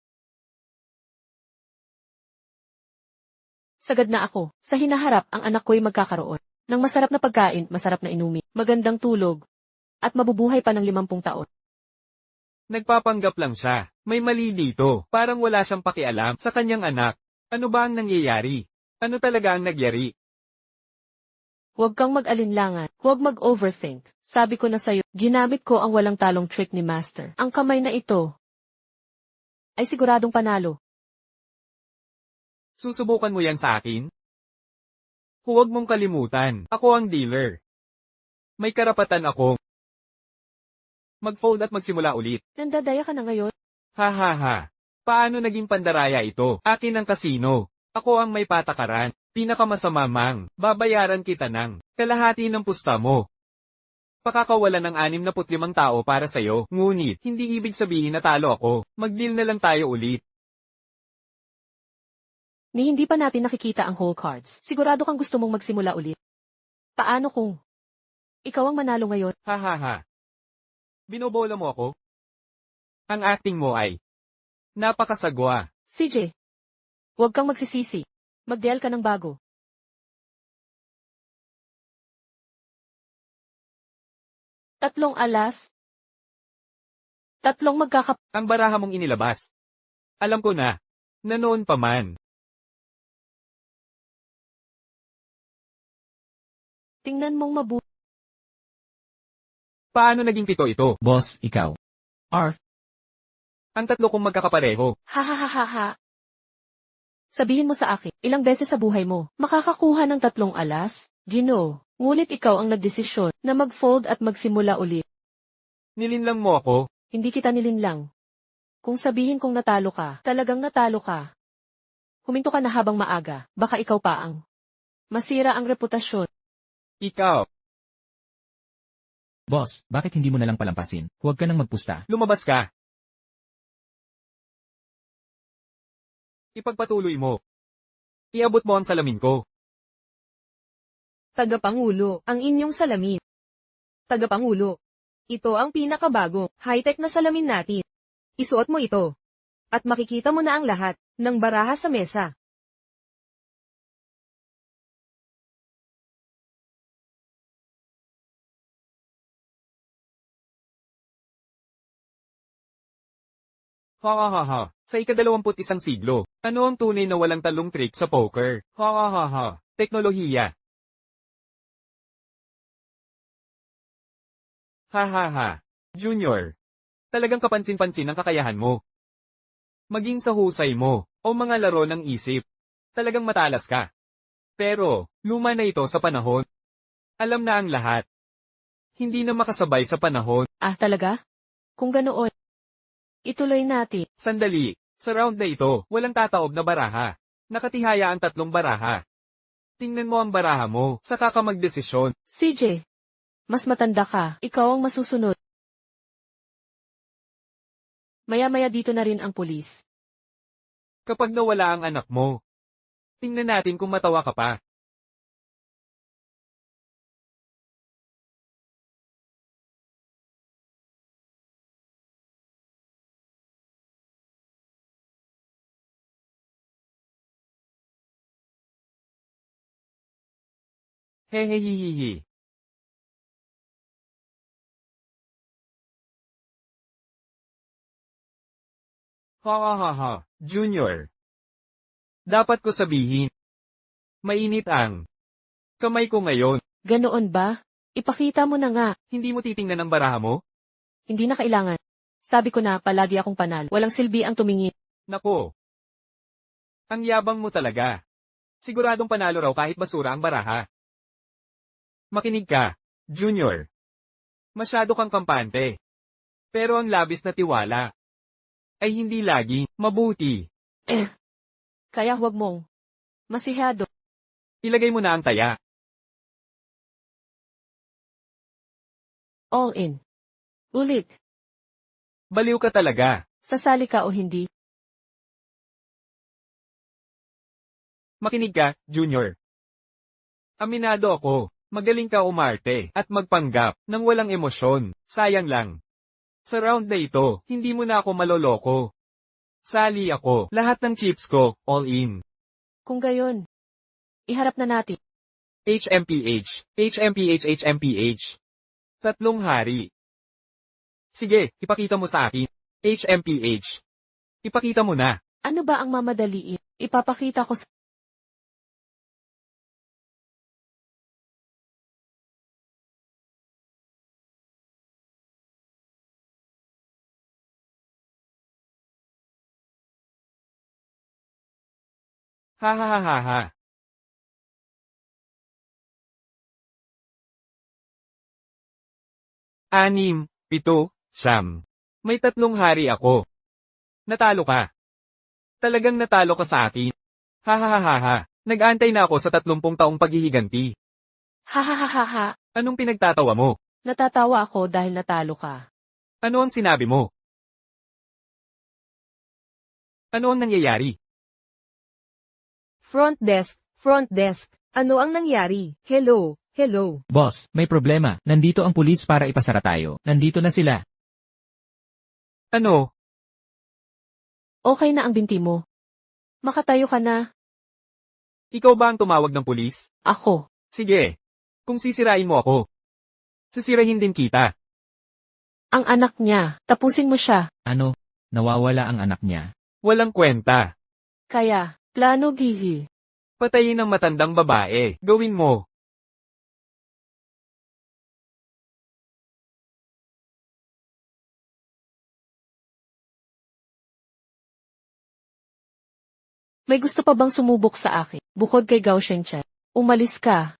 Sagad na ako. Sa hinaharap, ang anak ko'y magkakaroon ng masarap na pagkain, masarap na inumin, magandang tulog, at mabubuhay pa ng 50 taon. Nagpapanggap lang siya. May mali dito. Parang wala siyang pakialam sa kanyang anak. Ano ba ang nangyayari? Ano talaga ang nagyari? Huwag kang mag-alinlangan. Huwag mag-overthink. Sabi ko na sa'yo, ginamit ko ang walang talong trick ni Master. Ang kamay na ito ay siguradong panalo. Susubukan mo yan sa akin? Huwag mong kalimutan. Ako ang dealer. May karapatan ako. Mag-fold at magsimula ulit. Nandadaya ka na ngayon? Ha ha ha. Paano naging pandaraya ito? Akin ang kasino. Ako ang may patakaran. Pinakamasama mang, babayaran kita ng kalahati ng pusta mo. Pakakawalan ng 65 tao para sa'yo, ngunit hindi ibig sabihin na talo ako. Mag-deal na lang tayo ulit. Ni hindi pa natin nakikita ang whole cards. Sigurado kang gusto mong magsimula ulit. Paano kung ikaw ang manalo ngayon? Ha ha ha. Binobola mo ako? Ang acting mo ay napakasagwa. CJ, huwag kang magsisisi. Mag-deal ka ng bago. Tatlong alas. Tatlong magkakap... Ang baraha mong inilabas. Alam ko na. Nanoon pa man. Tingnan mong mabuti. Paano naging 7 ito? Boss, ikaw. Arf, Ang 3 kong magkakapareho. Ha ha ha ha ha. Sabihin mo sa akin, ilang beses sa buhay mo, makakakuha ng 3 alas? Ginoo, Ngunit ikaw ang nagdesisyon na mag-fold at magsimula ulit. Nilinlang mo ako. Hindi kita nilinlang. Kung sabihin kong natalo ka, talagang natalo ka. Huminto ka na habang maaga, baka ikaw pa ang masira ang reputasyon. Ikaw. Boss, bakit hindi mo nalang palampasin? Huwag ka nang magpusta. Lumabas ka. Ipagpatuloy mo. Iabot mo ang salamin ko. Tagapangulo, ang inyong salamin. Tagapangulo. Ito ang pinakabago, high-tech na salamin natin. Isuot mo ito. At makikita mo na ang lahat ng baraha sa mesa. Ha ha ha ha. Sa ika-21 siglo, ano ang tunay na walang talong trick sa poker? Ha ha ha ha. Teknolohiya. Ha ha ha. Junior. Talagang kapansin-pansin ang kakayahan mo. Maging sa husay mo, o mga laro ng isip. Talagang matalas ka. Pero, luma na ito sa panahon. Alam na ang lahat. Hindi na makasabay sa panahon. Ah, talaga? Kung ganoon, ituloy natin. Sandali. Sa round na ito, walang tataob na baraha. Nakatihaya ang 3 baraha. Tingnan mo ang baraha mo, saka ka magdesisyon. CJ, mas matanda ka, ikaw ang masusunod. Maya-maya dito na rin ang pulis. Kapag nawala ang anak mo, tingnan natin kung matawa ka pa. Hehehihihi. Ha ha ha ha, Junior. Dapat ko sabihin. Mainit ang kamay ko ngayon. Ganoon ba? Ipakita mo na nga. Hindi mo titingnan ang baraha mo? Hindi na kailangan. Sabi ko na, palagi akong panalo. Walang silbi ang tumingin. Nako. Ang yabang mo talaga. Siguradong panalo raw kahit basura ang baraha. Makinig ka, Junior. Masyado kang kampante. Pero ang labis na tiwala ay hindi lagi mabuti. Kaya huwag mong masihado. Ilagay mo na ang taya. All in. Ulit. Baliw ka talaga. Sasali ka o hindi. Makinig ka, Junior. Aminado ako. Magaling ka umarte at magpanggap ng walang emosyon. Sayang lang. Sa round na ito, hindi mo na ako maloloko. Sali ako. Lahat ng chips ko, all in. Kung gayon, iharap na natin. HMPH. HMPH HMPH. 3 hari. Sige, ipakita mo sa akin. HMPH. Ipakita mo na. Ano ba ang mamadaliin? Ipapakita ko sa... Ha ha ha ha ha. Anim, 7, 9. May 3 hari ako. Natalo ka. Talagang natalo ka sa akin. Ha ha ha ha ha. Nag-aantay na ako sa 30 taong paghihiganti. Ha ha ha ha ha. Anong pinagtatawa mo? Natatawa ako dahil natalo ka. Ano ang sinabi mo? Ano ang nangyayari? Front desk, front desk. Ano ang nangyari? Hello, hello. Boss, may problema. Nandito ang pulis para ipasara tayo. Nandito na sila. Ano? Okay na ang binti mo. Makatayo ka na. Ikaw ba ang tumawag ng pulis? Ako. Sige. Kung sisirain mo ako, sisirahin din kita. Ang anak niya. Tapusin mo siya. Ano? Nawawala ang anak niya. Walang kwenta. Kaya, plano gihi. Patayin ang matandang babae. Gawin mo. May gusto pa bang sumubok sa akin? Bukod kay Gao Shengchen. Umalis ka.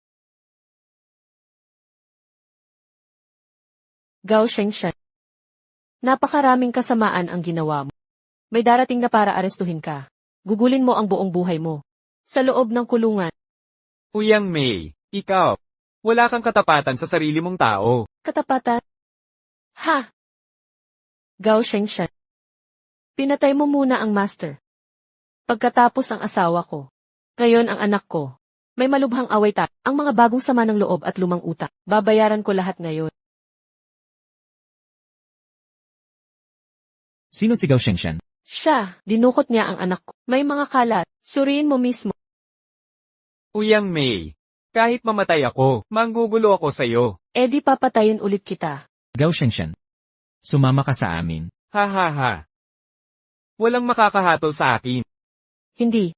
Gao Shengshan. Napakaraming kasamaan ang ginawa mo. May darating na para arestuhin ka. Gugulin mo ang buong buhay mo. Sa loob ng kulungan. Uyang May, ikaw. Wala kang katapatan sa sarili mong tao. Katapatan. Ha! Gao Shengshan. Pinatay mo muna ang master. Pagkatapos ang asawa ko. Ngayon ang anak ko. May malubhang away tayo. Ang mga bagong sama ng loob at lumang utak. Babayaran ko lahat ngayon. Sino si Gao Shengshan? Siya, dinukot niya ang anak ko. May mga kalat. Suriin mo mismo. Uyang May. Kahit mamatay ako, manggugulo ako sa'yo. E di papatayin ulit kita. Gao Shengshan. Sumama ka sa amin. Ha ha ha. Walang makakahatol sa akin. Hindi.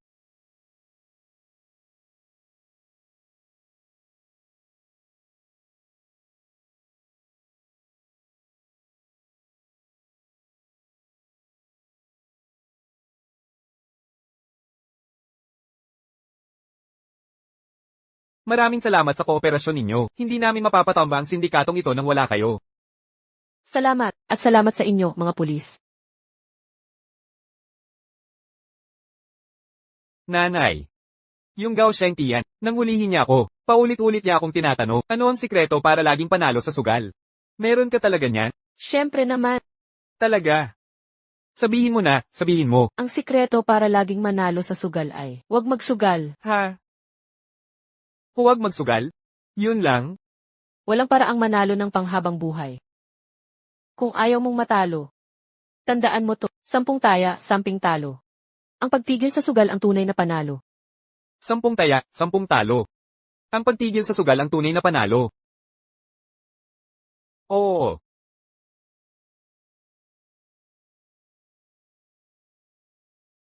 Maraming salamat sa kooperasyon ninyo. Hindi namin mapapatamba ang sindikatong ito nang wala kayo. Salamat, at salamat sa inyo, mga pulis. Nanay. Yung Gao Sheng Tian, nang hulihin niya ako, paulit-ulit niya akong tinatanong, ano ang sikreto para laging panalo sa sugal? Meron ka talaga niyan? Siyempre naman, Talaga. Sabihin mo na, sabihin mo. ang sikreto para laging manalo sa sugal ay, huwag magsugal. Ha? Huwag magsugal? Yun lang? Walang paraang manalo ng panghabang buhay. Kung ayaw mong matalo, tandaan mo to, 10 taya, 10 talo. Ang pagtigil sa sugal ang tunay na panalo. 10 taya, 10 talo. Ang pagtigil sa sugal ang tunay na panalo. Oo.